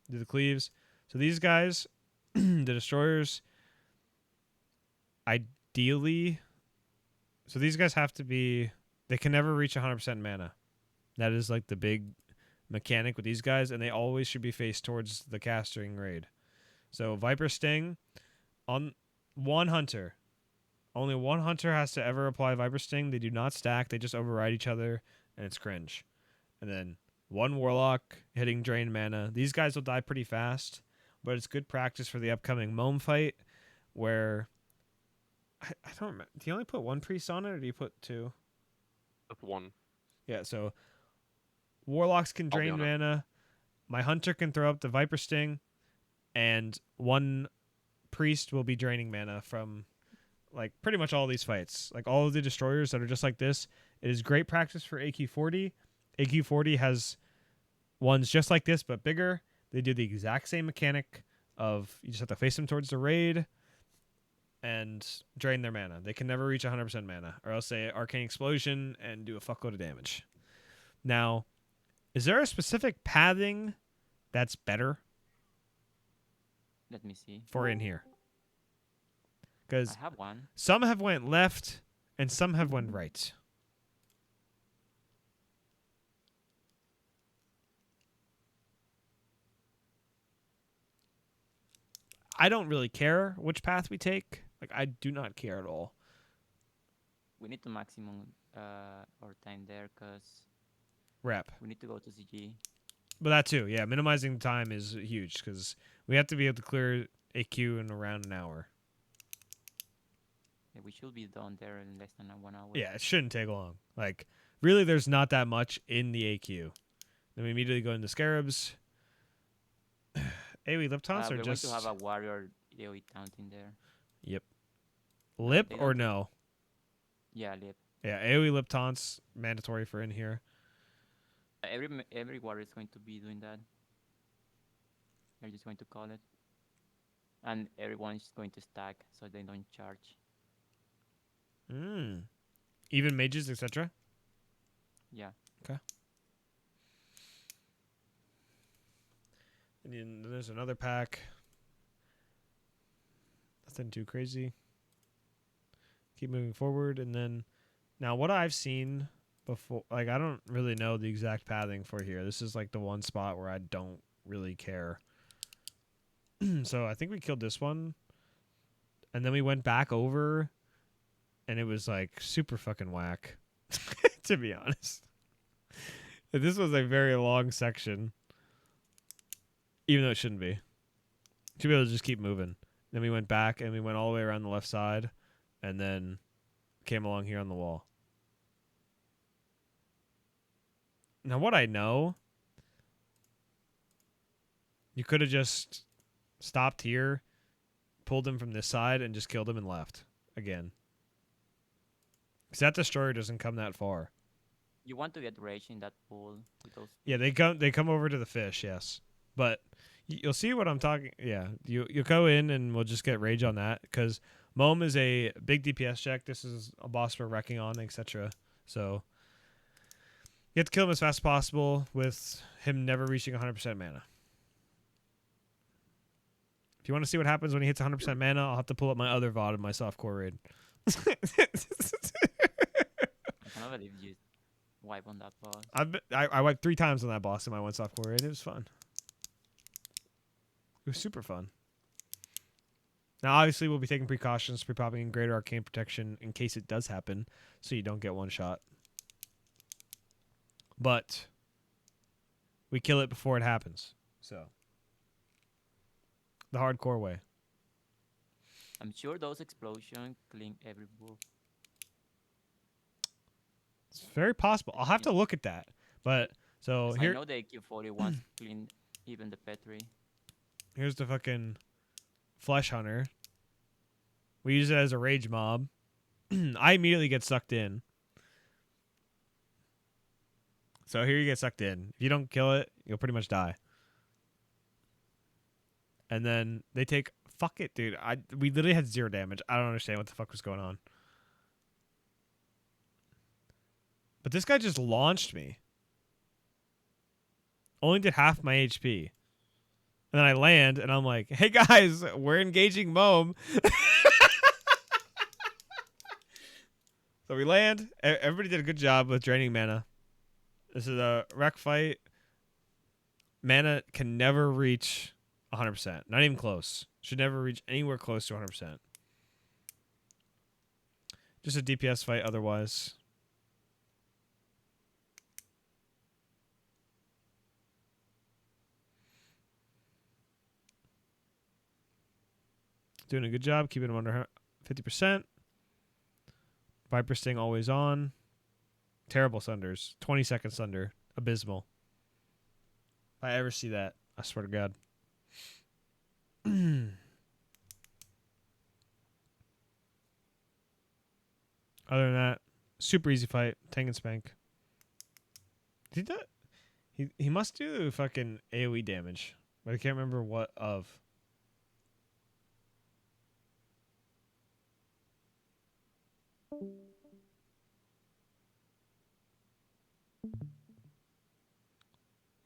into the Cleaves. So these guys, the Destroyers, ideally, so these guys have to be, they can never reach 100% mana. That is like the big mechanic with these guys, and they always should be faced towards the casting raid. So Viper Sting on 1 hunter. Only 1 hunter has to ever apply Viper Sting. They do not stack. They just override each other, and it's cringe. And then 1 Warlock hitting drain mana. These guys will die pretty fast, but it's good practice for the upcoming Mome fight, where I don't remember. Do you only put 1 priest on it, or do you put 2? That's 1. Yeah, so Warlocks can drain mana. My hunter can throw up the Viper Sting, and one priest will be draining mana from like pretty much all these fights. Like all of the destroyers that are just like this, it is great practice for AQ40. AQ40 has ones just like this but bigger. They do the exact same mechanic of you just have to face them towards the raid and drain their mana. They can never reach 100% mana, or else say Arcane Explosion and do a fuckload of damage. Now, is there a specific pathing that's better Let me see. for in here? I Because have one. some have went left and some have went right. I don't really care which path we take. Like, I do not care at all. We need to maximum our time there because Rep. we need to go to CG. But that too, yeah. Minimizing time is huge because we have to be able to clear AQ in around an hour. Yeah, we should be done there in less than 1 hour. Yeah, it shouldn't take long. Like, really, there's not that much in the AQ. Then we immediately go into Scarabs. AoE Lip Taunts We're are going just... to have a warrior AoE taunting there. Yep. Lip they or don't- no? Yeah, lip. Yeah, AoE Lip Taunts, mandatory for in here. Every warrior is going to be doing that. They're just going to call it. And everyone's going to stack so they don't charge. Even mages, etc. Yeah. Okay. And then there's another pack. Nothing too crazy. Keep moving forward, and then now what I've seen before, like I don't really know the exact pathing for here. This is like the one spot where I don't really care. So I think we killed this one, and then we went back over, and it was like super fucking whack, to be honest. This was a very long section, even though it shouldn't be. Should be able to just keep moving. Then we went back, and we went all the way around the left side, and then came along here on the wall. Now, what I know, you could have just stopped here, pulled him from this side, and just killed him and left again. Because that destroyer doesn't come that far. You want to get rage in that pool with those. Yeah, they come over to the fish, yes. But you'll see what I'm talking. Yeah, you'll go in and we'll just get rage on that because Moam is a big DPS check. This is a boss we're wrecking on, etc. So you have to kill him as fast as possible with him never reaching 100% mana. If you want to see what happens when he hits 100% mana, I'll have to pull up my other VOD in my softcore raid. I cannot believe you wipe on that boss. I wiped 3 times on that boss in my one softcore raid. It was fun. It was super fun. Now, obviously, we'll be taking precautions, pre-popping in greater arcane protection in case it does happen, so you don't get one shot. But we kill it before it happens. So the hardcore way. I'm sure those explosions clean every buff. It's very possible. I'll have to look at that. But so 'Cause here, I know the AQ40 wants to clean even the Petri. here's the fucking Flesh Hunter. We use it as a rage mob. I immediately get sucked in. So here you get sucked in. If you don't kill it, you'll pretty much die. And then they take... Fuck it, dude. We literally had 0 damage. I don't understand what the fuck was going on. But this guy just launched me. Only did half my HP. And then I land, and I'm like, hey guys, we're engaging Moam. So we land. Everybody did a good job with draining mana. This is a wreck fight. Mana can never reach 100%. Not even close. Should never reach anywhere close to 100%. Just a DPS fight otherwise. Doing a good job keeping him under 50%. Viper Sting always on. Terrible Sunders. 20-second Sunder. Abysmal. If I ever see that, I swear to God. Other than that, super easy fight. Tank and spank. Did that? He must do fucking AoE damage, but I can't remember what of.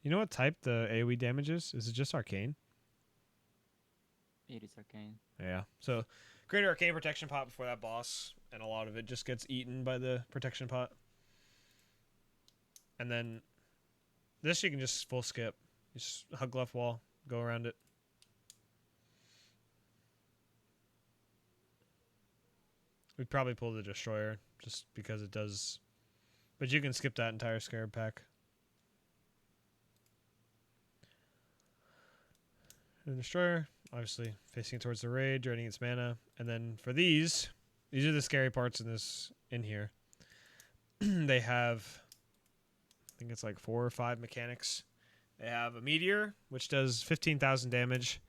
You know what type the AoE damage is? Is it just arcane? It is arcane. Yeah. So, greater arcane protection pot before that boss, and a lot of it just gets eaten by the protection pot. And then this you can just full skip. Just hug left wall, go around it. We'd probably pull the destroyer just because it does, but you can skip that entire scarab pack. The destroyer, obviously facing towards the raid, draining its mana, and then for these are the scary parts in here. They have, I think it's like 4 or 5 mechanics. They have a meteor, which does 15,000 damage,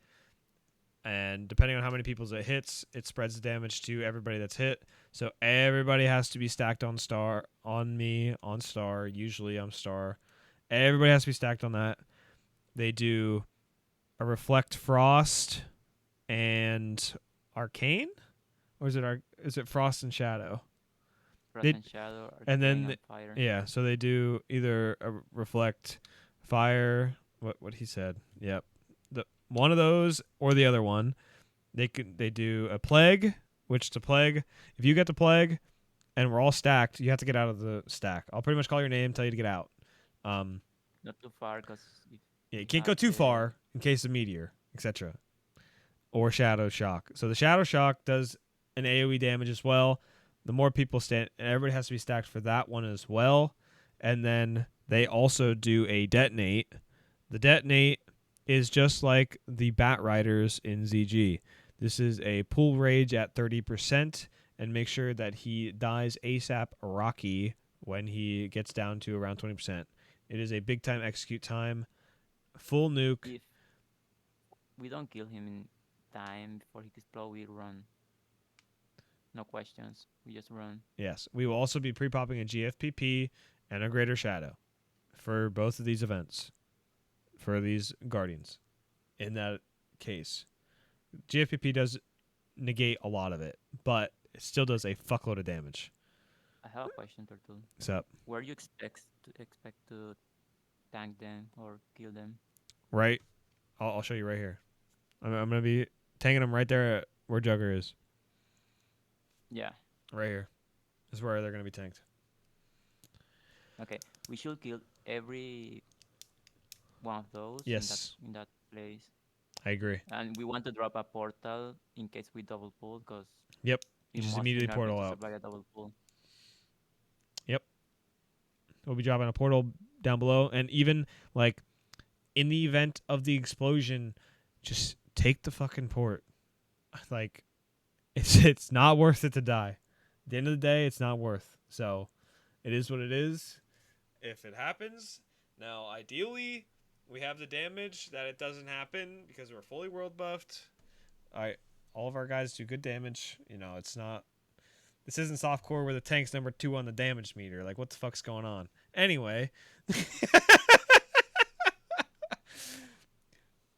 and depending on how many people it hits, it spreads the damage to everybody that's hit. So everybody has to be stacked on star, on me, on star. Usually I'm star. Everybody has to be stacked on that. They do a reflect frost and arcane, or is it frost and shadow? Frost and shadow, arcane, and then and fire. Yeah, so they do either a reflect fire. What he said? Yep, the one of those or the other one. They do a plague, which is a plague. If you get the plague, and we're all stacked, you have to get out of the stack. I'll pretty much call your name, tell you to get out. Not too far, because Yeah, you can't go too far in case of meteor, etc. Or shadow shock. So the shadow shock does an AoE damage as well. The more people stand, and everybody has to be stacked for that one as well. And then they also do a detonate. The detonate is just like the Bat Riders in ZG. This is a pull rage at 30%, and make sure that he dies ASAP Rocky when he gets down to around 20%. It is a big time execute time, full nuke. If we don't kill him in time before he explode, we run. No questions. We just run. Yes. We will also be pre-popping a GFPP and a Greater Shadow for both of these events, for these Guardians. In that case, GFPP does negate a lot of it, but it still does a fuckload of damage. I have a question, Turtle. What's up? Where do you expect to tank them or kill them? Right? I'll show you right here. I'm going to be tanking them right there at where Jugger is. Yeah. Right here. This is where they're going to be tanked. Okay. We should kill every one of those Yes. in that place. I agree. And we want to drop a portal in case we double pull, because Yep. You just immediately portal out. Supply a double pull. Yep. We'll be dropping a portal down below, and even like in the event of the explosion, just take the fucking port. Like it's not worth it to die. At the end of the day, it's not worth. So it is what it is. If it happens, now ideally we have the damage that it doesn't happen because we're fully world buffed. All of our guys do good damage. You know, it's not. This isn't softcore where the tank's number 2 on the damage meter. Like, what the fuck's going on? Anyway.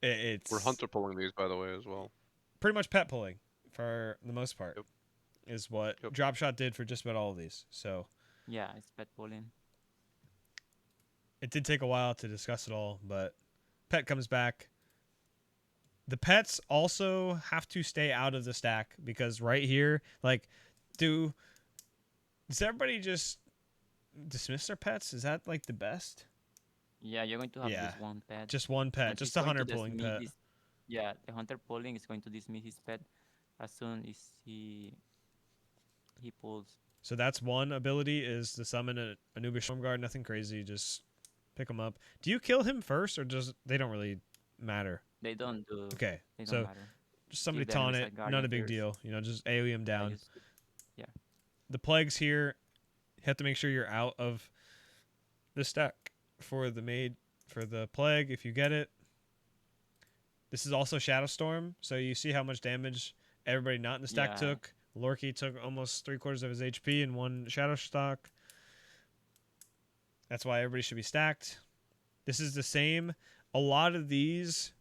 We're hunter pulling these, by the way, as well. Pretty much pet pulling for the most part. Yep. Is what Dropshot did for just about all of these. So yeah, it's pet pulling. It did take a while to discuss it all, but pet comes back. The pets also have to stay out of the stack because right here, like, does everybody just dismiss their pets? Is that like the best? Yeah, you're going to have this one pet. Just one pet, and just he's a going to hunter pulling dismiss pet. Yeah, the hunter pulling is going to dismiss his pet as soon as he pulls. So that's one ability, is to summon a Anubis Stormguard. Nothing crazy, just pick him up. Do you kill him first, or they don't really matter? They don't do. Okay, they don't so matter. just somebody If there taunt is a it, guardian not a big first. deal. You know, just AoE him down. Yeah. The plagues here, you have to make sure you're out of the stack for the plague if you get it. This is also Shadow Storm, so you see how much damage everybody not in the stack Yeah. took. Lorky took almost 3/4 of his HP in one Shadow stock. That's why everybody should be stacked. This is the same. A lot of these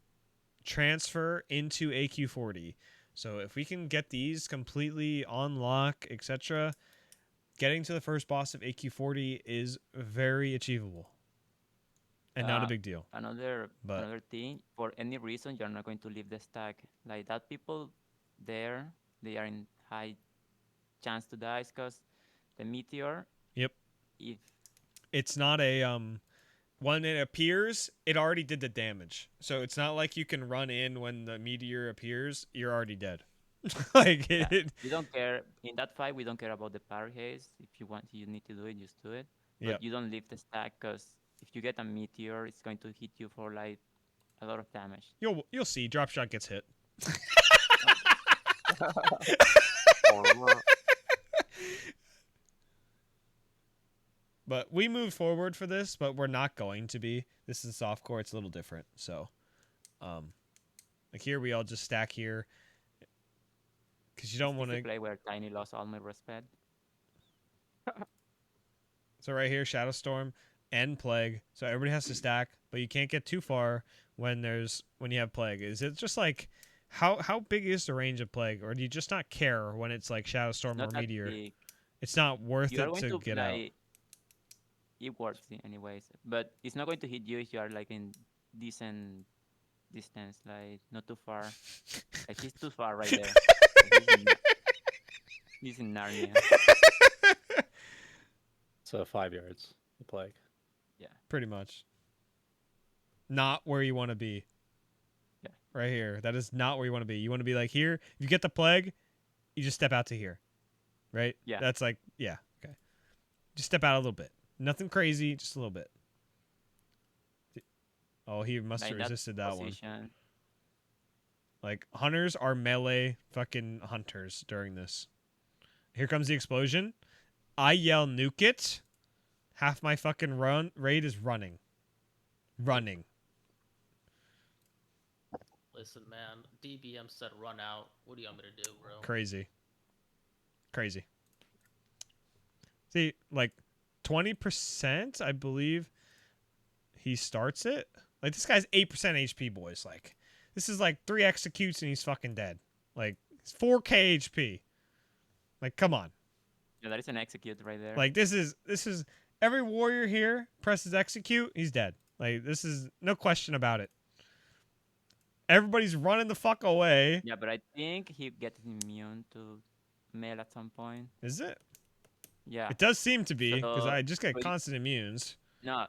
transfer into AQ40. So if we can get these completely on lock, etc., getting to the first boss of AQ40 is very achievable. And not a big deal. Another But thing, for any reason, you're not going to leave the stack. Like that people there, they are in high chance to die because the meteor. Yep. If it's not a when it appears, it already did the damage. So it's not like you can run in when the meteor appears, you're already dead. Like yeah, it, you don't care in that fight. We don't care about the parry haste. If you want, you need to do it. Just do it. But Yep. you don't leave the stack because if you get a meteor, it's going to hit you for like a lot of damage. You'll see. Drop shot gets hit. But we moved forward for this, but we're not going to be. This is softcore. It's a little different. So, like here we all just stack here because you don't want to play where Tiny lost all my respect. So right here, Shadow Storm and Plague. So everybody has to stack, but you can't get too far when you have Plague. Is it just like how big is the range of Plague, or do you just not care when it's like Shadow Storm or Not that Meteor? big. It's not worth You are it going to get out. It works anyways, but it's not going to hit you if you are like in decent distance, like not too far. Like he's too far right there. He's in Narnia. So 5 yards, the Plague. Yeah. Pretty much. Not where you want to be. Yeah. Right here. That is not where you want to be. You want to be like here. If you get the Plague, you just step out to here. Right? Yeah. That's like, yeah. Okay. Just step out a little bit. Nothing crazy, just a little bit. Oh, he must have resisted that one. Like, hunters are melee fucking hunters during this. Here comes the explosion. I yell, nuke it. Half my fucking raid is running. Running. Listen, man. DBM said run out. What do you want me to do, bro? Crazy. Crazy. See, like, 20%, I believe he starts it. Like, this guy's 8% HP, boys. Like, this is like 3 executes and he's fucking dead. Like, it's 4k HP. Like, come on. Yeah, that is an execute right there. Like, this is every warrior here presses execute, he's dead. Like, this is no question about it. Everybody's running the fuck away. Yeah, but I think he gets immune to mail at some point. Is it? Yeah. It does seem to be, because So, I just get constant immunes. No,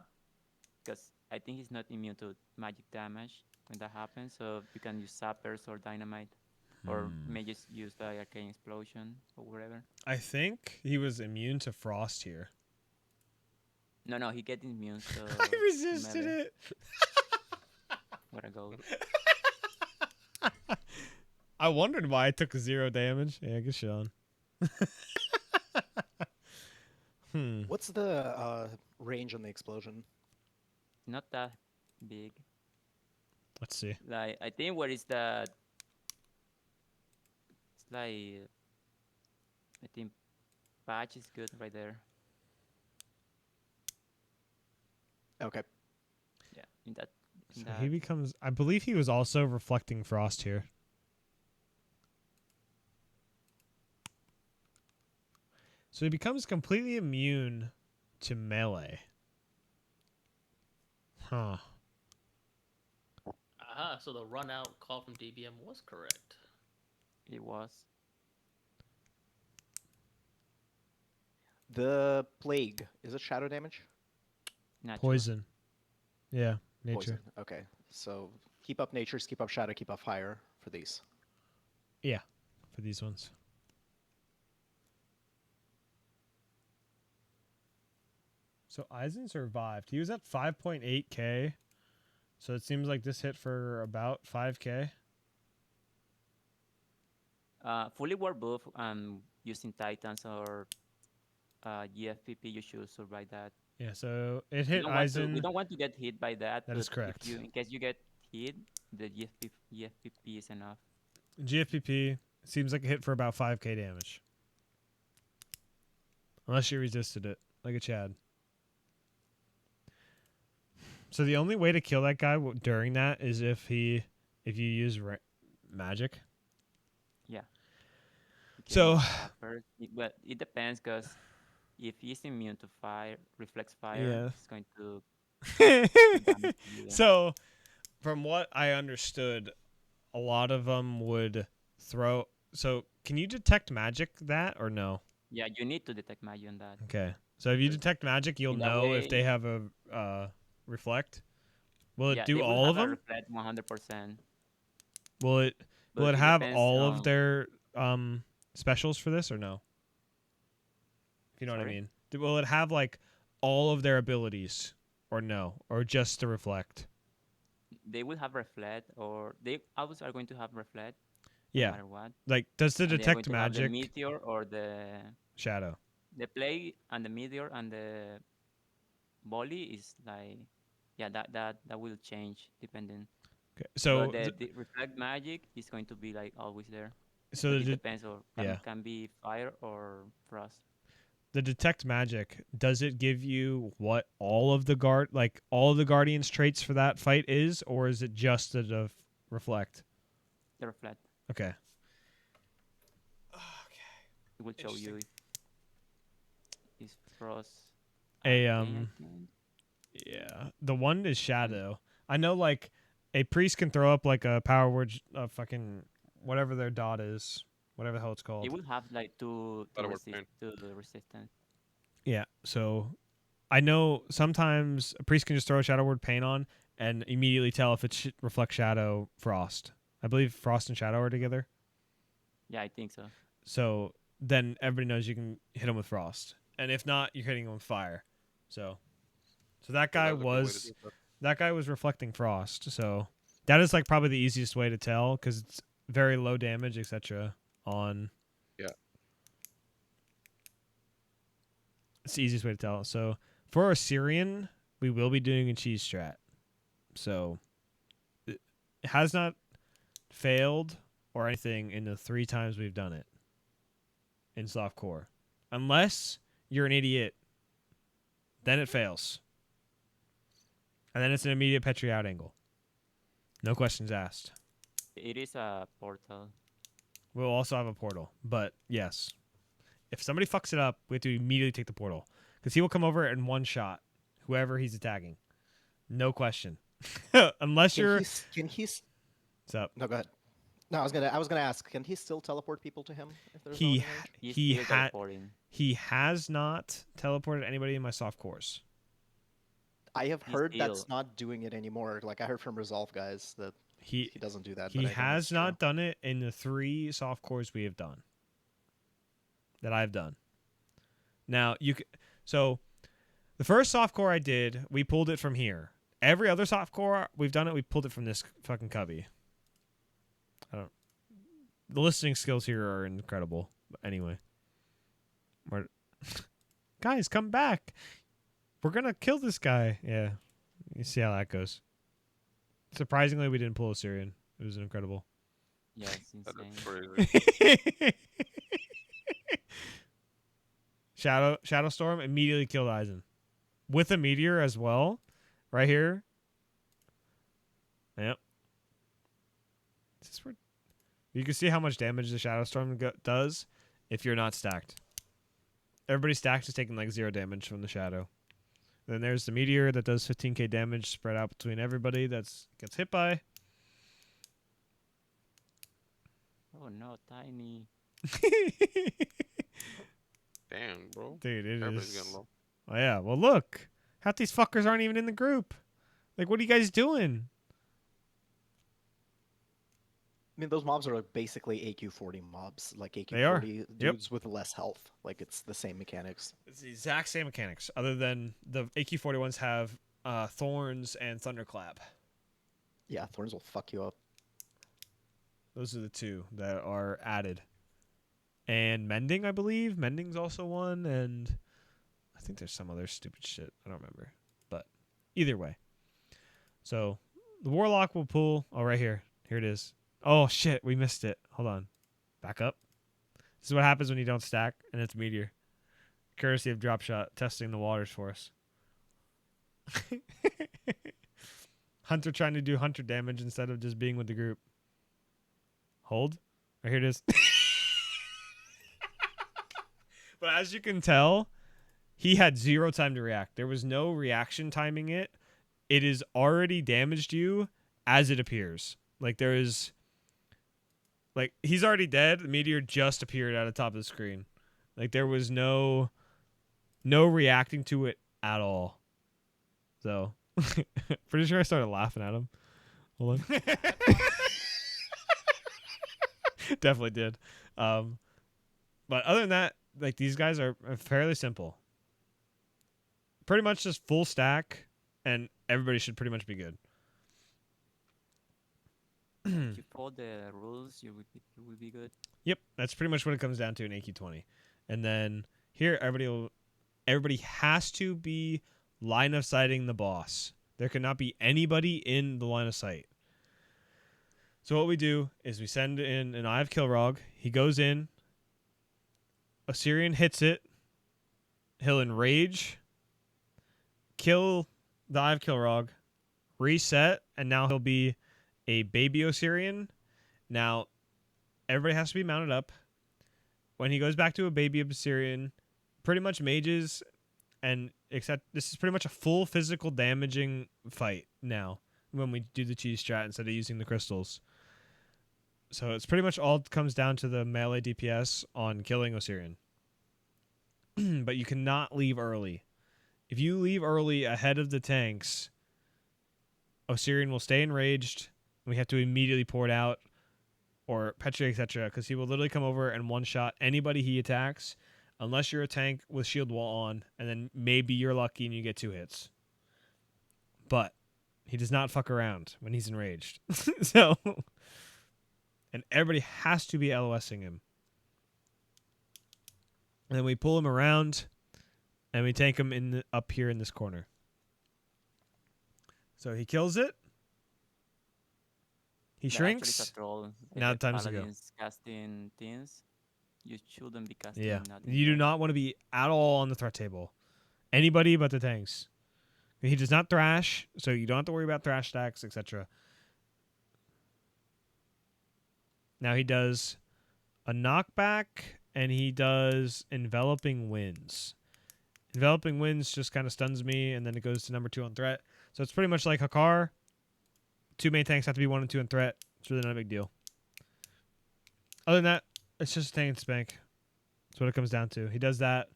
because I think he's not immune to magic damage when that happens, so you can use sappers or dynamite. Or may just use the arcane explosion or whatever. I think he was immune to frost here. No, he gets immune to I resisted melee. it. What a goal. I wondered why I took 0 damage. Yeah, good Sean. What's the range on the explosion? Not that big. Let's see. Like, I think where is the... It's like... I think patch is good right there. Okay. Yeah, in that... So he becomes... I believe he was also reflecting frost here. So he becomes completely immune to melee. Huh. Aha, so the run out call from DBM was correct. It was. The plague, is it shadow damage? Natural. Poison. Yeah, nature. Poison. Okay, so keep up natures, keep up shadow, keep up fire for these. Yeah, for these ones. So Eisen survived. He was at 5.8k. So it seems like this hit for about 5k. Fully war buff using Titans or GFPP, you should survive that. Yeah, so it hit We Eisen. don't want to get hit by that. That is correct. In case you get hit, the GFPP is enough. GFPP seems like a hit for about 5k damage. Unless you resisted it, like a Chad. So the only way to kill that guy during that is if you use magic. Yeah. So, first, but it depends, because if he's immune to fire, reflex fire, yeah. it's going to damage you. So, from what I understood, a lot of them would throw. So, can you detect magic that or no? Yeah, you need to detect magic on that. Okay. So if you detect magic, you'll In that know if way- they have a reflect. Will it Yeah, do they will all of have a them? reflect 100%. Will it But it have depends all of on- their specials for this or no? If you know what I Sorry? mean. Will it have like all of their abilities or no, or just the reflect? They will have reflect, or they always are going to have reflect. Yeah. No matter what. Like, does the And they're detect going to have the magic meteor or the shadow? The plague and the meteor and the volley is like, yeah, that will change depending. Okay. So But the reflect magic is going to be like always there. So But it depends, or yeah. can be fire or frost. The detect magic, does it give you what all of the guardians traits for that fight is, or is it just the reflect? The reflect. Okay. It will show you if it's frost. A again, I think. Yeah, the one is shadow. I know, like, a priest can throw up like a power word, fucking whatever their dot is, whatever the hell it's called. It will have like two Shadow word resistance. Yeah, so I know sometimes a priest can just throw a shadow word paint on and immediately tell if it reflects shadow frost. I believe frost and shadow are together. Yeah, I think so. So then everybody knows you can hit him with frost, and if not, you're hitting him with fire. So that guy was reflecting frost. So that is like probably the easiest way to tell, because it's very low damage, etc. on. Yeah. It's the easiest way to tell. So for our Syrian, we will be doing a cheese strat. So it has not failed or anything in the 3 times we've done it in soft core. Unless you're an idiot, then it fails. And then it's an immediate petri out angle. No questions asked. It is a portal. We'll also have a portal. But yes, if somebody fucks it up, we have to immediately take the portal, because he will come over in one shot, whoever he's attacking. No question. Unless you're... Can he... What's up? No, go ahead. No, I was gonna ask. Can he still teleport people to him if there's he has not teleported anybody in my soft cores. I have heard that's not doing it anymore. Like, I heard from Resolve guys that he doesn't do that. He has not done it in the 3 soft cores we have done. That I've done. Now so the first soft core I did, we pulled it from here. Every other soft core we've done it, we pulled it from this fucking cubby. The listening skills here are incredible. But anyway, guys, come back. We're gonna kill this guy. Yeah, you see how that goes. Surprisingly, we didn't pull a Syrian. It was incredible. Yeah, it's insane. Shadow Storm immediately killed Eisen with a meteor as well, right here. Yep. Is this where you can see how much damage the Shadow Storm does if you're not stacked. Everybody stacked is taking like 0 damage from the Shadow. Then there's the meteor that does 15k damage spread out between everybody that's gets hit by. Oh no, Tiny. Damn, bro. Dude, it Everybody's is. getting low. Oh yeah, well look. Half these fuckers aren't even in the group. Like, what are you guys doing? I mean, those mobs are like basically AQ40 mobs, like AQ40 They are. dudes with less health. Like, it's the same mechanics. It's the exact same mechanics, other than the AQ40 ones have Thorns and Thunderclap. Yeah, Thorns will fuck you up. Those are the 2 that are added. And Mending, I believe. Mending's also one, and I think there's some other stupid shit. I don't remember. But either way. So The Warlock will pull. Oh, right here. Here it is. Oh, shit. We missed it. Hold on. Back up. This is what happens when you don't stack, and it's Meteor. Courtesy of Drop Shot, testing the waters for us. Hunter trying to do Hunter damage instead of just being with the group. Hold. Right, here it is. But as you can tell, he had 0 time to react. There was no reaction timing it. It is already damaged you as it appears. Like there is... Like, he's already dead. The meteor just appeared at the top of the screen. Like, there was no reacting to it at all. So, pretty sure I started laughing at him. Hold on. Definitely did. But other than that, like, these guys are fairly simple. Pretty much just full stack, and everybody should pretty much be good. If you follow the rules, you will be good. Yep, that's pretty much what it comes down to in AQ20. And then here, everybody has to be line of sighting the boss. There cannot be anybody in the line of sight. So what we do is we send in an Eye of Kilrog. He goes in. Osirian hits it. He'll enrage. Kill the Eye of Kilrog. Reset. And now he'll be a baby Osirian. Now, everybody has to be mounted up. When he goes back to a baby Osirian, pretty much mages, and except this is pretty much a full physical damaging fight now when we do the cheese strat instead of using the crystals. So it's pretty much all comes down to the melee DPS on killing Osirian. But you cannot leave early. If you leave early ahead of the tanks, Osirian will stay enraged. We have to immediately pour it out, or Petri, etc., because he will literally come over and one-shot anybody he attacks, unless you're a tank with shield wall on, and then maybe you're lucky and you get 2 hits. But he does not fuck around when he's enraged. So, and everybody has to be LOSing him. And then we pull him around, and we tank him up here in this corner. So he kills it. He shrinks. Now time to go. Casting things. You shouldn't be casting. Yeah, nothing you do there. not want to be at all on the threat table. Anybody but the tanks. He does not thrash, so you don't have to worry about thrash stacks, etc. Now he does a knockback, and he does enveloping winds. Enveloping winds just kind of stuns me, and then it goes to number 2 on threat. So it's pretty much like Hakar. 2 main tanks have to be 1 and 2 in threat. It's really not a big deal. Other than that, it's just a tank and spank. That's what it comes down to. He does that.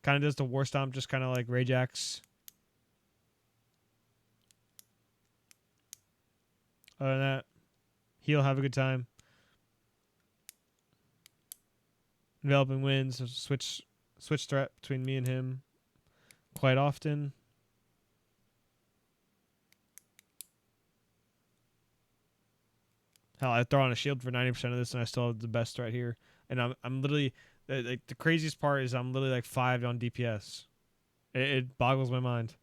Kind of does the War Stomp, just kind of like Rajax. Other than that, he'll have a good time. Enveloping wins. Switch threat between me and him quite often. Hell, I throw on a shield for 90% of this, and I still have the best threat here. And I'm literally like the craziest part is I'm literally like 5 on DPS. It boggles my mind.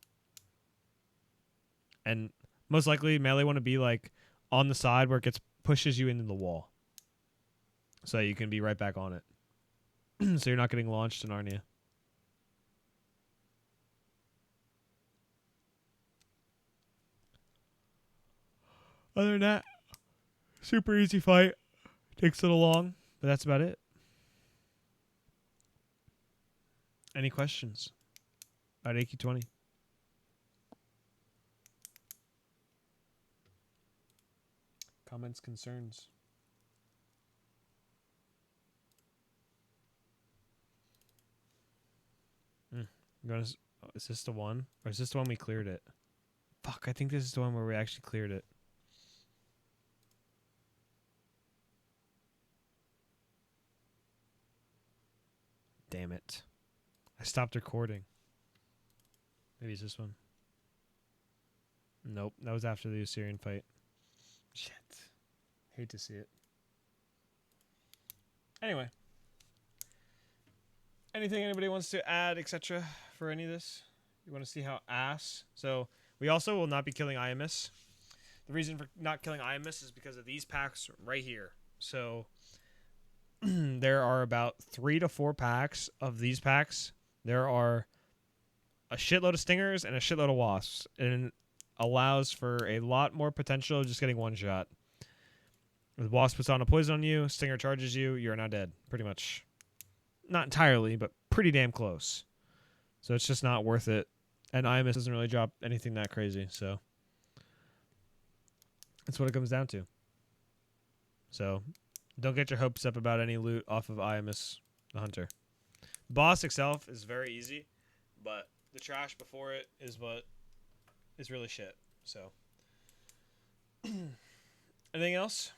And most likely melee want to be like on the side where it pushes you into the wall, so you can be right back on it. So you're not getting launched in Arnia. Other than that, super easy fight. Takes a little long, but that's about it. Any questions about AQ20? Comments, concerns? Is this the one? Or is this the one we cleared it? Fuck, I think this is the one where we actually cleared it. Damn it. I stopped recording. Maybe it's this one. Nope, that was after the Osirian fight. Shit. Hate to see it. Anyway. Anything anybody wants to add, etc. for any of this? You want to see how ass? So, we also will not be killing IMS. The reason for not killing IMS is because of these packs right here. So there are about 3 to 4 packs of these packs. There are a shitload of stingers and a shitload of wasps, and it allows for a lot more potential of just getting one shot. The wasp puts on a poison on you, stinger charges you, you're now dead, pretty much. Not entirely, but pretty damn close. So it's just not worth it. And IMS doesn't really drop anything that crazy, so that's what it comes down to. So don't get your hopes up about any loot off of IMS the Hunter. Boss itself is very easy, but the trash before it is what is really shit. So anything else?